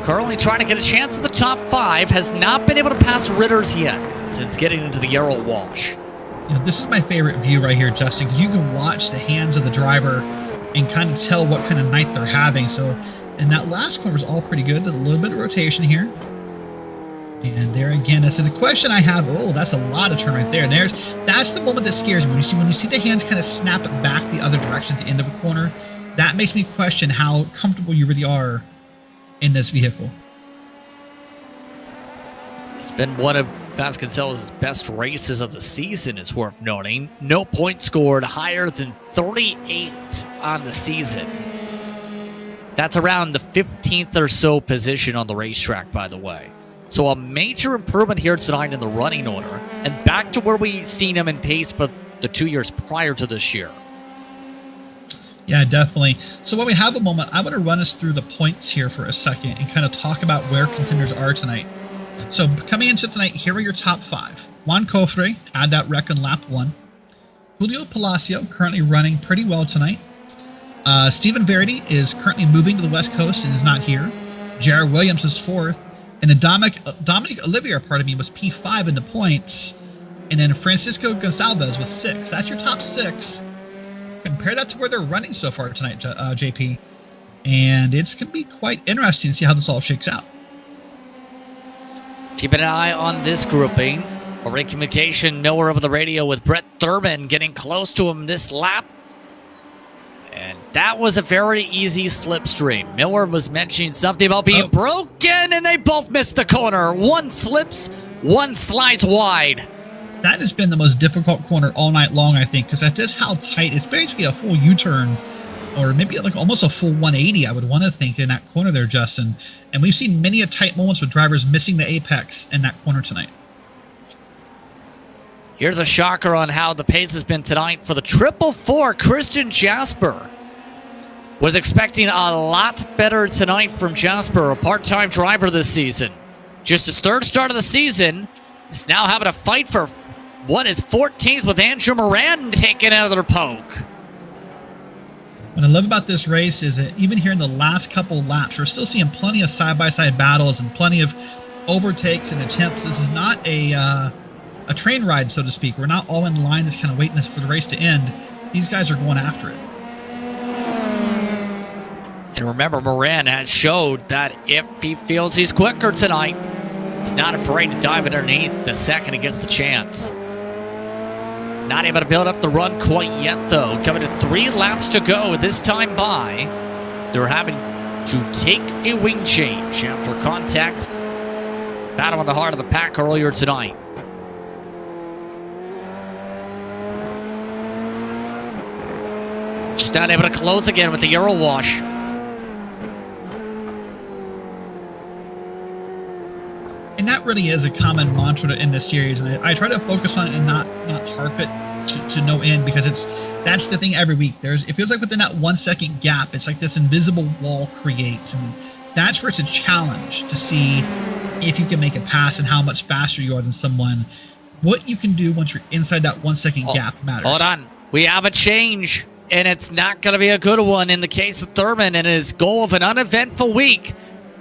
Currently trying to get a chance at the top 5. Has not been able to pass Ritters yet since getting into the Yarrow Wash. You know, this is my favorite view right here, Justin, because you can watch the hands of the driver and kind of tell what kind of night they're having. So, and that last corner is all pretty good. There's a little bit of rotation here. And there again, so the question I have, oh, that's a lot of turn right there. That's the moment that scares me. When you see the hands kind of snap it back the other direction at the end of a corner, that makes me question how comfortable you really are in this vehicle. It's been one of Vasconcelos' best races of the season, it's worth noting. No point scored higher than 38 on the season. That's around the 15th or so position on the racetrack, by the way. So a major improvement here tonight in the running order, and back to where we seen him in pace for the 2 years prior to this year. Yeah, definitely. So while we have a moment, I want to run us through the points here for a second and kind of talk about where contenders are tonight. So coming into tonight, here are your top 5. Juan Cofre, add that wreck on lap 1. Julio Palacio, currently running pretty well tonight. Stephen Verity is currently moving to the West Coast and is not here. Jared Williams is 4th. And Dominic Olivier, was P5 in the points. And then Francisco Gonçalves was 6th. That's your top 6. Compare that to where they're running so far tonight, JP. And it's going to be quite interesting to see how this all shakes out. Keep an eye on this grouping. Already communication nowhere over the radio with Brett Thurman getting close to him this lap. And that was a very easy slipstream. Miller was mentioning something about being broken, and they both missed the corner. One slips, one slides wide. That has been the most difficult corner all night long, I think, because that is how tight. It's basically a full U-turn, or maybe like almost a full 180, I would want to think, in that corner there, Justin. And we've seen many a tight moments with drivers missing the apex in that corner tonight. Here's a shocker on how the pace has been tonight for the 444. Christian Jasper was expecting a lot better tonight from Jasper, a part-time driver this season. Just his 3rd start of the season. He's now having a fight for what is 14th with Andrew Moran taking another poke. What I love about this race is that even here in the last couple laps, we're still seeing plenty of side-by-side battles and plenty of overtakes and attempts. This is not a train ride, so to speak. We're not all in line just kind of waiting for the race to end. These guys are going after it. And remember, Moran has showed that if he feels he's quicker tonight, he's not afraid to dive underneath the second he gets the chance. Not able to build up the run quite yet, though. Coming to 3 laps to go this time by. They're having to take a wing change after contact. Battle in the heart of the pack earlier tonight. Just not able to close again with the Euro wash. And that really is a common mantra in this series, and I try to focus on it and not harp it to no end, because that's the thing every week. It feels like within that 1 second gap, it's like this invisible wall creates, and that's where it's a challenge to see if you can make a pass and how much faster you are than someone. What you can do once you're inside that 1 second gap matters. Hold on, we have a change, and it's not going to be a good one in the case of Thurman and his goal of an uneventful week.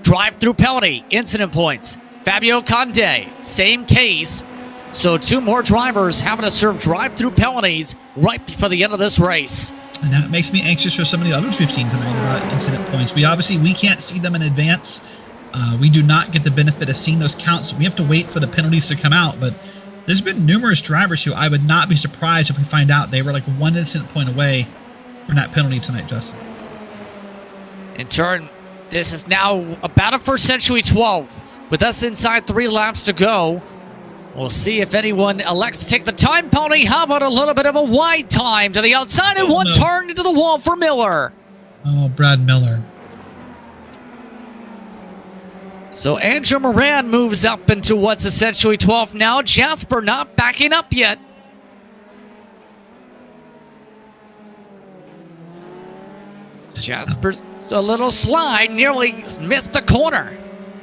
Drive-through penalty, incident points. Fabio Conde, same case. So 2 more drivers having to serve drive-through penalties right before the end of this race. And that makes me anxious for some of the others we've seen tonight about incident points. We can't see them in advance. We do not get the benefit of seeing those counts. We have to wait for the penalties to come out. But there's been numerous drivers who I would not be surprised if we find out they were like 1 incident point away from that penalty tonight, Justin. In turn, this is now about a first century 12. With us inside 3 laps to go, we'll see if anyone elects to take the time penalty. How about a little bit of a wide time to the outside and one turn into the wall for Miller? Oh, Brad Miller. So Andrew Moran moves up into what's essentially 12 now. Jasper not backing up yet. Jasper's a little slide, nearly missed the corner.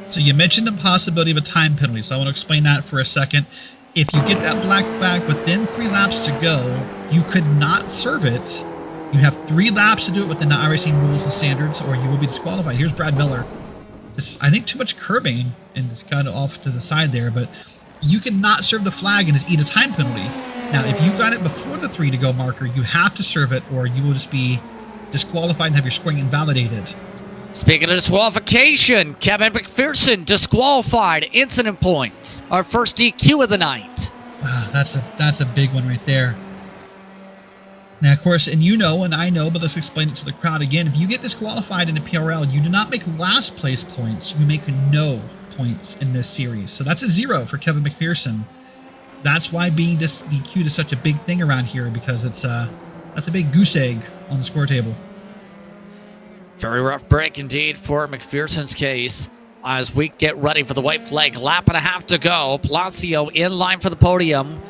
So you mentioned the possibility of a time penalty, so I want to explain that for a second. If you get that black flag within 3 laps to go, you could not serve it. You have 3 laps to do it within the iRacing rules and standards, or you will be disqualified. Here's Brad Miller. I think too much curbing and just got it off to the side there, but you cannot serve the flag and just eat a time penalty. Now, if you got it before the 3 to go marker, you have to serve it, or you will just be disqualified and have your scoring invalidated. Speaking of disqualification, Kevin McPherson disqualified, incident points. Our first DQ of the night. Wow, that's a big one right there. Now, of course, and you know, and I know, but let's explain it to the crowd again. If you get disqualified in a PRL, you do not make last place points. You make no points in this series. So that's a 0 for Kevin McPherson. That's why being DQ'd is such a big thing around here, because that's a big goose egg on the score table. Very rough break indeed for McPherson's case. as we get ready for the white flag. Lap and a half to go. Palacio in line for the podium.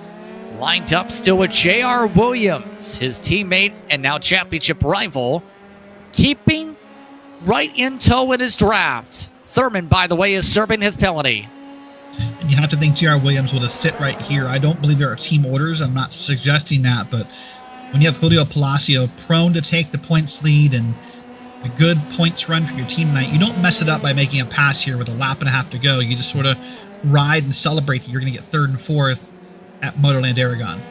Lined up still with J.R. Williams, his teammate and now championship rival, keeping right in tow in his draft. Thurman, by the way, is serving his penalty. And you have to think J.R. Williams will just sit right here. I don't believe there are team orders. I'm not suggesting that, but when you have Julio Palacio prone to take the points lead and a good points run for your team tonight, you don't mess it up by making a pass here with a lap and a half to go. You just sort of ride and celebrate that you're going to get third and fourth at Motorland Aragon.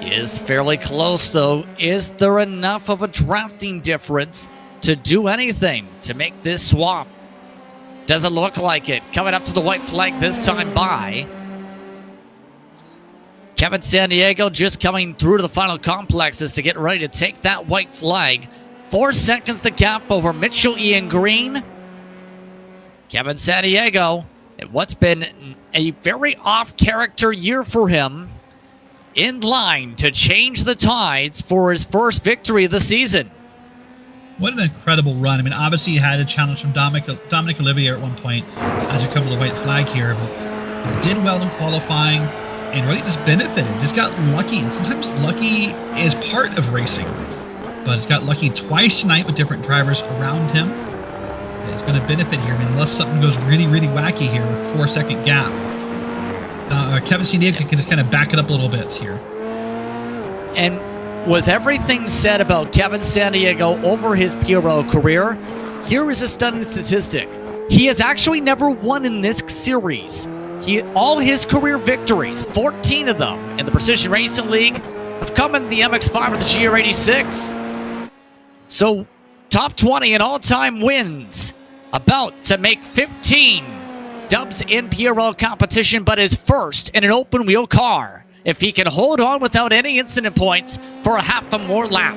Is fairly close, though. Is there enough of a drafting difference to do anything to make this swap? Doesn't look like it. Coming up to the white flag this time by Kevin Sandiego, just coming through to the final complexes to get ready to take that white flag. 4 seconds the gap over Mitchell Ian Green. Kevin Sandiego, in what's been a very off-character year for him, in line to change the tides for his first victory of the season. What an incredible run. I mean, obviously he had a challenge from Dominic Olivier at one point as you come to the white flag here, but he did well in qualifying and really just benefited. Just got lucky, and sometimes lucky is part of racing, but he's got lucky twice tonight with different drivers around him. It's going to benefit here. I mean, unless something goes really, really wacky here, 4-second gap. Kevin Sandiego can just kind of back it up a little bit here. And with everything said about Kevin Sandiego over his PRL career, here is a stunning statistic. He has actually never won in this series. All his career victories, 14 of them in the Precision Racing League, have come in the MX-5 with the GR86. So, top 20 in all-time wins, about to make 15 dubs in PRL competition, but is first in an open-wheel car if he can hold on without any incident points for a half a more lap.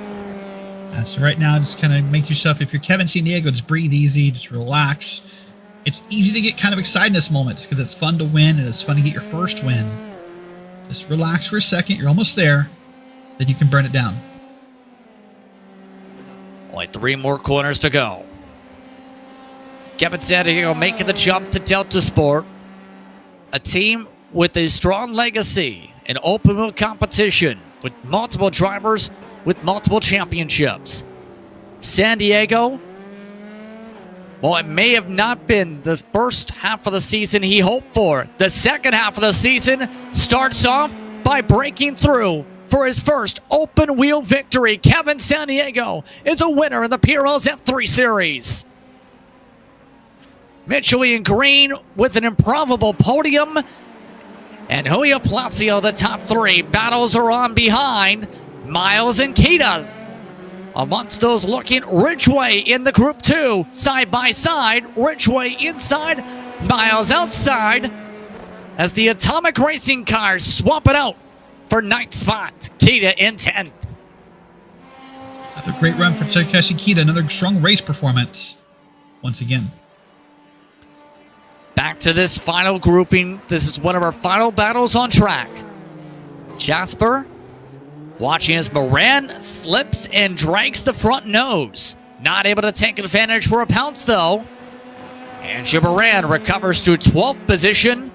So right now, just kind of make yourself, if you're Kevin Sandiego, just breathe easy, just relax. It's easy to get kind of excited in this moment because it's fun to win and it's fun to get your first win. Just relax for a second. You're almost there. Then you can burn it down. Only 3 more corners to go. Kevin Sandiego making the jump to Delta Sport, a team with a strong legacy in open wheel competition with multiple drivers with multiple championships. Sandiego, well, it may have not been the first half of the season he hoped for. The second half of the season starts off by breaking through for his first open wheel victory. Kevin Sandiego is a winner in the PRL's F3 Series. Mitchell Ian Green with an improbable podium. And Julio Palacio, the top 3. Battles are on behind. Miles and Kita amongst those looking Ridgeway in the Group 2. Side by side. Ridgeway inside. Miles outside. As the Atomic Racing cars swap it out for 9th spot. Kita in 10th. Another great run for Takeshi Kita. Another strong race performance once again. Back to this final grouping. This is one of our final battles on track. Jasper watching as Moran slips and drags the front nose. Not able to take advantage for a pounce, though. And Moran recovers to 12th position.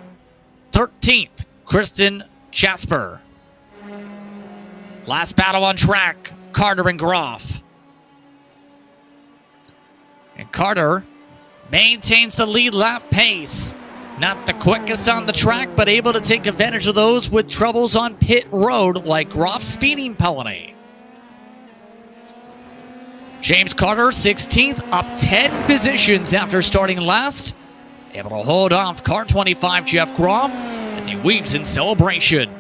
13th, Kristen Jasper. Last battle on track, Carter and Groff. And Carter maintains the lead lap pace. Not the quickest on the track, but able to take advantage of those with troubles on pit road, like Groff's speeding penalty. James Carter, 16th, up 10 positions after starting last. Able to hold off car 25 Jeff Groff as he weeps in celebration.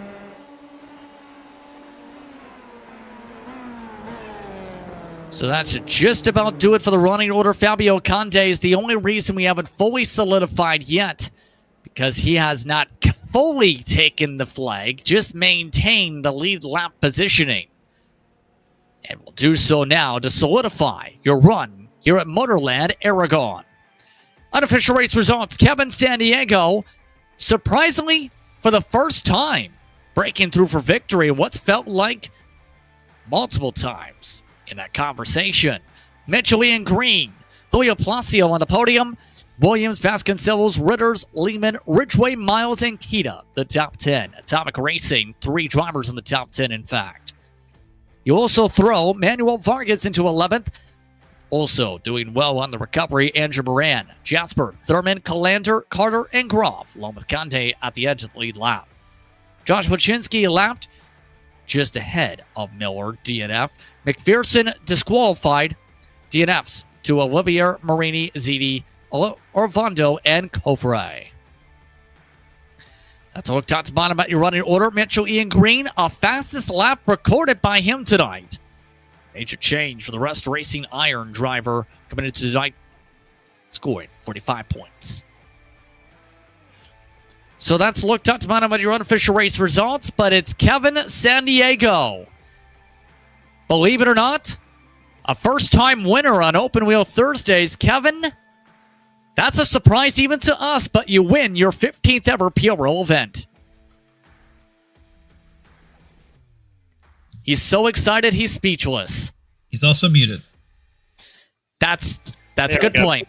So that's just about do it for the running order. Fabio Conde is the only reason we haven't fully solidified yet, because he has not fully taken the flag, just maintained the lead lap positioning. And will do so now to solidify your run here at Motorland Aragon. Unofficial race results, Kevin Sandiego, surprisingly, for the first time, breaking through for victory in what's felt like multiple times in that conversation. Mitchell Ian Green, Julio Palacio on the podium, Williams, Vasconcelos, Ritters, Lehman, Ridgway, Miles, and Kita, the top 10. Atomic Racing, 3 drivers in the top 10, in fact. You also throw Manuel Vargas into 11th. Also doing well on the recovery, Andrew Moran, Jasper, Thurman, Calander, Carter, and Groff, along with Conde at the edge of the lead lap. Josh Wachinski lapped just ahead of Miller, DNF. McPherson disqualified. DNFs to Olivier, Marini, Ziti, Orvando, and Kofre. That's a look top to bottom at your running order. Mitchell Ian Green, a fastest lap recorded by him tonight. Major change for the Rust Racing Iron driver coming into tonight, scoring 45 points. So that's looked up to bottom at your unofficial race results, but it's Kevin San Diego. Believe it or not, a first-time winner on Open Wheel Thursdays. Kevin, that's a surprise even to us, but you win your 15th ever PRL event. He's so excited, he's speechless. He's also muted. That's a good point.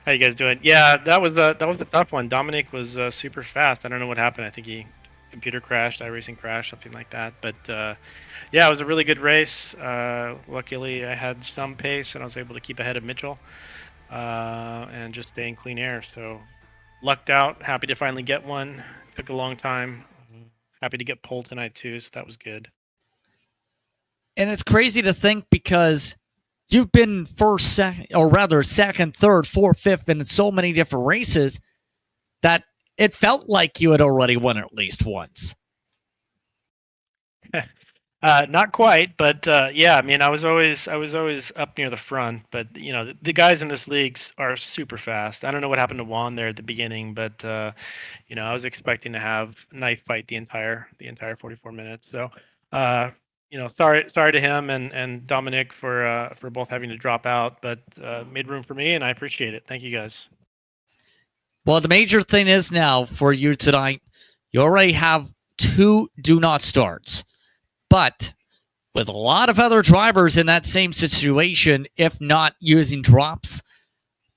How you guys doing? Yeah, that was a tough one. Dominic was super fast. I don't know what happened. I think he computer crashed, iRacing crashed, something like that. But yeah, it was a really good race. Luckily, I had some pace and I was able to keep ahead of Mitchell and just stay in clean air. So lucked out. Happy to finally get one. Took a long time. Happy to get pole tonight too. So that was good. And it's crazy to think because you've been first, second, or rather second, third, fourth, fifth in so many different races that it felt like you had already won at least once. Not quite, but yeah. I mean, I was always up near the front. But you know, the guys in this league are super fast. I don't know what happened to Juan there at the beginning, but you know, I was expecting to have a knife fight the entire 44 minutes. So. You know, sorry to him and Dominic for both having to drop out, but made room for me, and I appreciate it. Thank you, guys. Well, the major thing is now for you tonight, you already have 2 do not starts, but with a lot of other drivers in that same situation, if not using drops.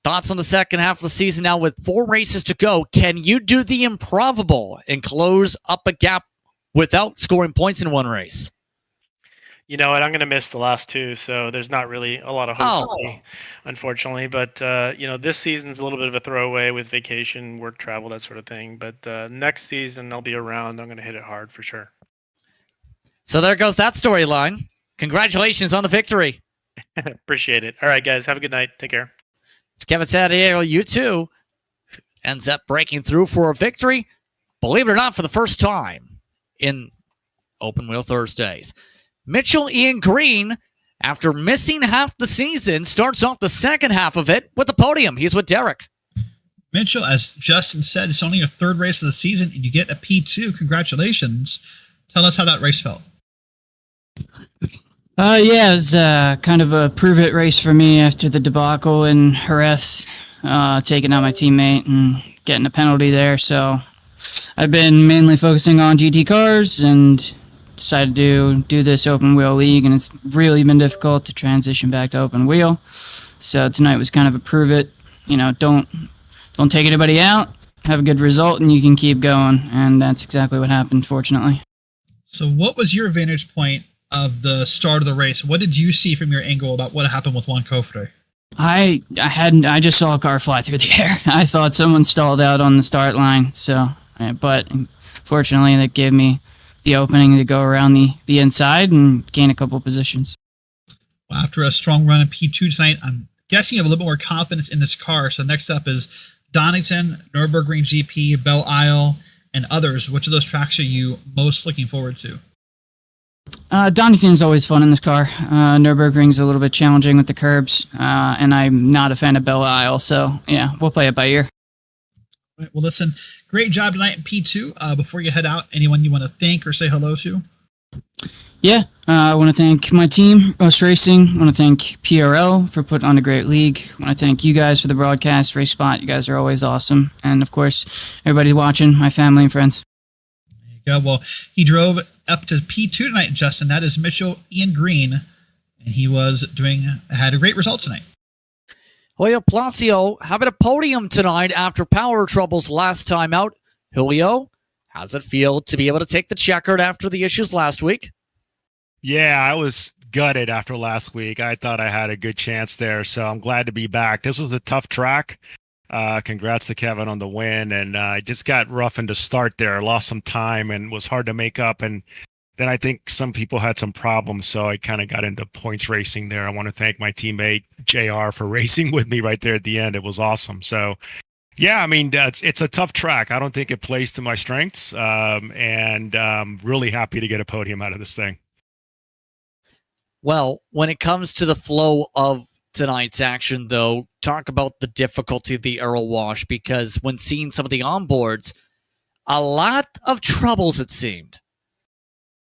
Thoughts on the second half of the season now with 4 races to go? Can you do the improbable and close up a gap without scoring points in one race? You know what? I'm going to miss the last 2, so there's not really a lot of hope for me, unfortunately. But, you know, this season's a little bit of a throwaway with vacation, work travel, that sort of thing. But next season, I'll be around. I'm going to hit it hard for sure. So there goes that storyline. Congratulations on the victory. Appreciate it. All right, guys. Have a good night. Take care. It's Kevin San Diego, you too. Ends up breaking through for a victory. Believe it or not, for the first time in Open Wheel Thursdays. Mitchell Ian Green, after missing half the season, starts off the second half of it with the podium. He's with Derek. Mitchell, as Justin said, it's only your 3rd race of the season, and you get a P2. Congratulations. Tell us how that race felt. Yeah, it was kind of a prove-it race for me after the debacle in Jerez, taking out my teammate and getting a penalty there. So I've been mainly focusing on GT cars and decided to do this open wheel league, and it's really been difficult to transition back to open wheel. So tonight was kind of a prove it. You know, don't take anybody out, have a good result, and you can keep going. And that's exactly what happened, fortunately. So what was your vantage point of the start of the race? What did you see from your angle about what happened with Juan Cofre? I just saw a car fly through the air. I thought someone stalled out on the start line. So, but fortunately, that gave me the opening to go around the inside and gain a couple positions. Well, after a strong run in P2 tonight, I'm guessing you have a little bit more confidence in this car. So next up is Donington, Nürburgring GP, Belle Isle, and others. Which of those tracks are you most looking forward to? Donington is always fun in this car. Nürburgring's a little bit challenging with the curbs, and I'm not a fan of Belle Isle. So yeah, we'll play it by ear. Right, well, listen, great job tonight in P2. Before you head out, anyone you want to thank or say hello to? Yeah, I want to thank my team, Rust Racing. I want to thank PRL for putting on a great league. I want to thank you guys for the broadcast, RaceSpot. You guys are always awesome. And, of course, everybody watching, my family and friends. There you go. Well, he drove up to P2 tonight, Justin. That is Mitchell Ian Green, and he had a great result tonight. Julio Palacio having a podium tonight after power troubles last time out. Julio, how's it feel to be able to take the checkered after the issues last week? Yeah, I was gutted after last week. I thought I had a good chance there, so I'm glad to be back. This was a tough track. Congrats to Kevin on the win, and I just got rough into start there. Lost some time and was hard to make up, and then I think some people had some problems, so I kind of got into points racing there. I want to thank my teammate JR for racing with me right there at the end. It was awesome. So yeah, I mean, it's a tough track. I don't think it plays to my strengths, and really happy to get a podium out of this thing. Well, when it comes to the flow of tonight's action, though, talk about the difficulty of the aero wash, because when seeing some of the onboards, a lot of troubles, it seemed.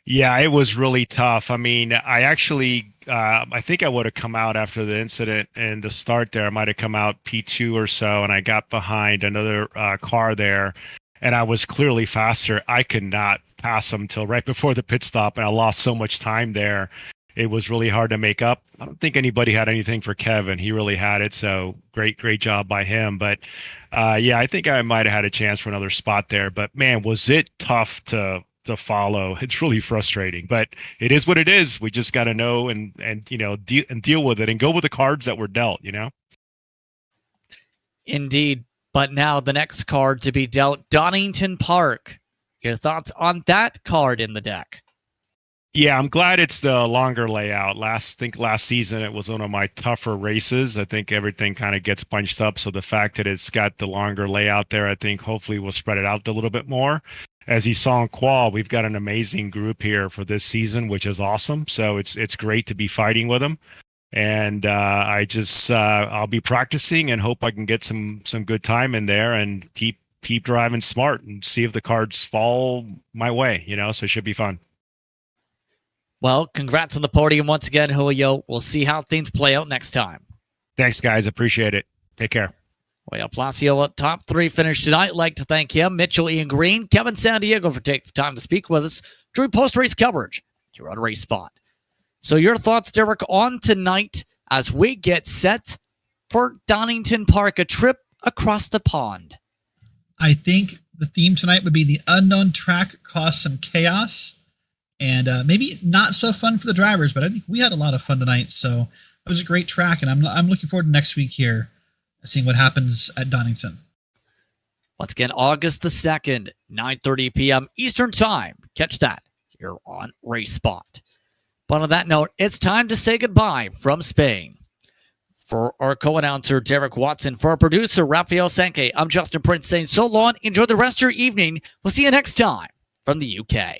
Yeah, it was really tough. I mean, I actually, I think I would have come out after the incident and the start there. I might have come out P2 or so, and I got behind another car there, and I was clearly faster. I could not pass him till right before the pit stop, and I lost so much time there. It was really hard to make up. I don't think anybody had anything for Kevin. He really had it, so great job by him. But yeah, I think I might have had a chance for another spot there. But man, was it tough to follow. It's really frustrating, but it is what it is. We just got to know and you know deal with it and go with the cards that were dealt, you know. Indeed. But now the next card to be dealt, Donington Park. Your thoughts on that card in the deck? Yeah, I'm glad it's the longer layout. Last season it was one of my tougher races. I think everything kind of gets bunched up, so the fact that it's got the longer layout there, I think hopefully will spread it out a little bit more. As you saw in Qual, we've got an amazing group here for this season, which is awesome. So it's great to be fighting with them. And I'll be practicing and hope I can get some good time in there and keep driving smart and see if the cards fall my way, you know, so it should be fun. Well, congrats on the podium once again, Julio. We'll see how things play out next time. Thanks, guys. Appreciate it. Take care. Well, Palacio, a top 3 finish tonight. Like to thank him, Mitchell, Ian Green, Kevin San Diego for taking the time to speak with us during post-race coverage here on Race Spot. So your thoughts, Derek, on tonight as we get set for Donington Park, a trip across the pond? I think the theme tonight would be the unknown track caused some chaos and maybe not so fun for the drivers, but I think we had a lot of fun tonight. So it was a great track, and I'm looking forward to next week here, seeing what happens at Donington. Once again, August the 2nd, 9:30 p.m. Eastern Time. Catch that here on Race Spot. But on that note, it's time to say goodbye from Spain. For our co-announcer, Derek Watson, for our producer, Raphael Sankey, I'm Justin Prince saying so long. Enjoy the rest of your evening. We'll see you next time from the UK.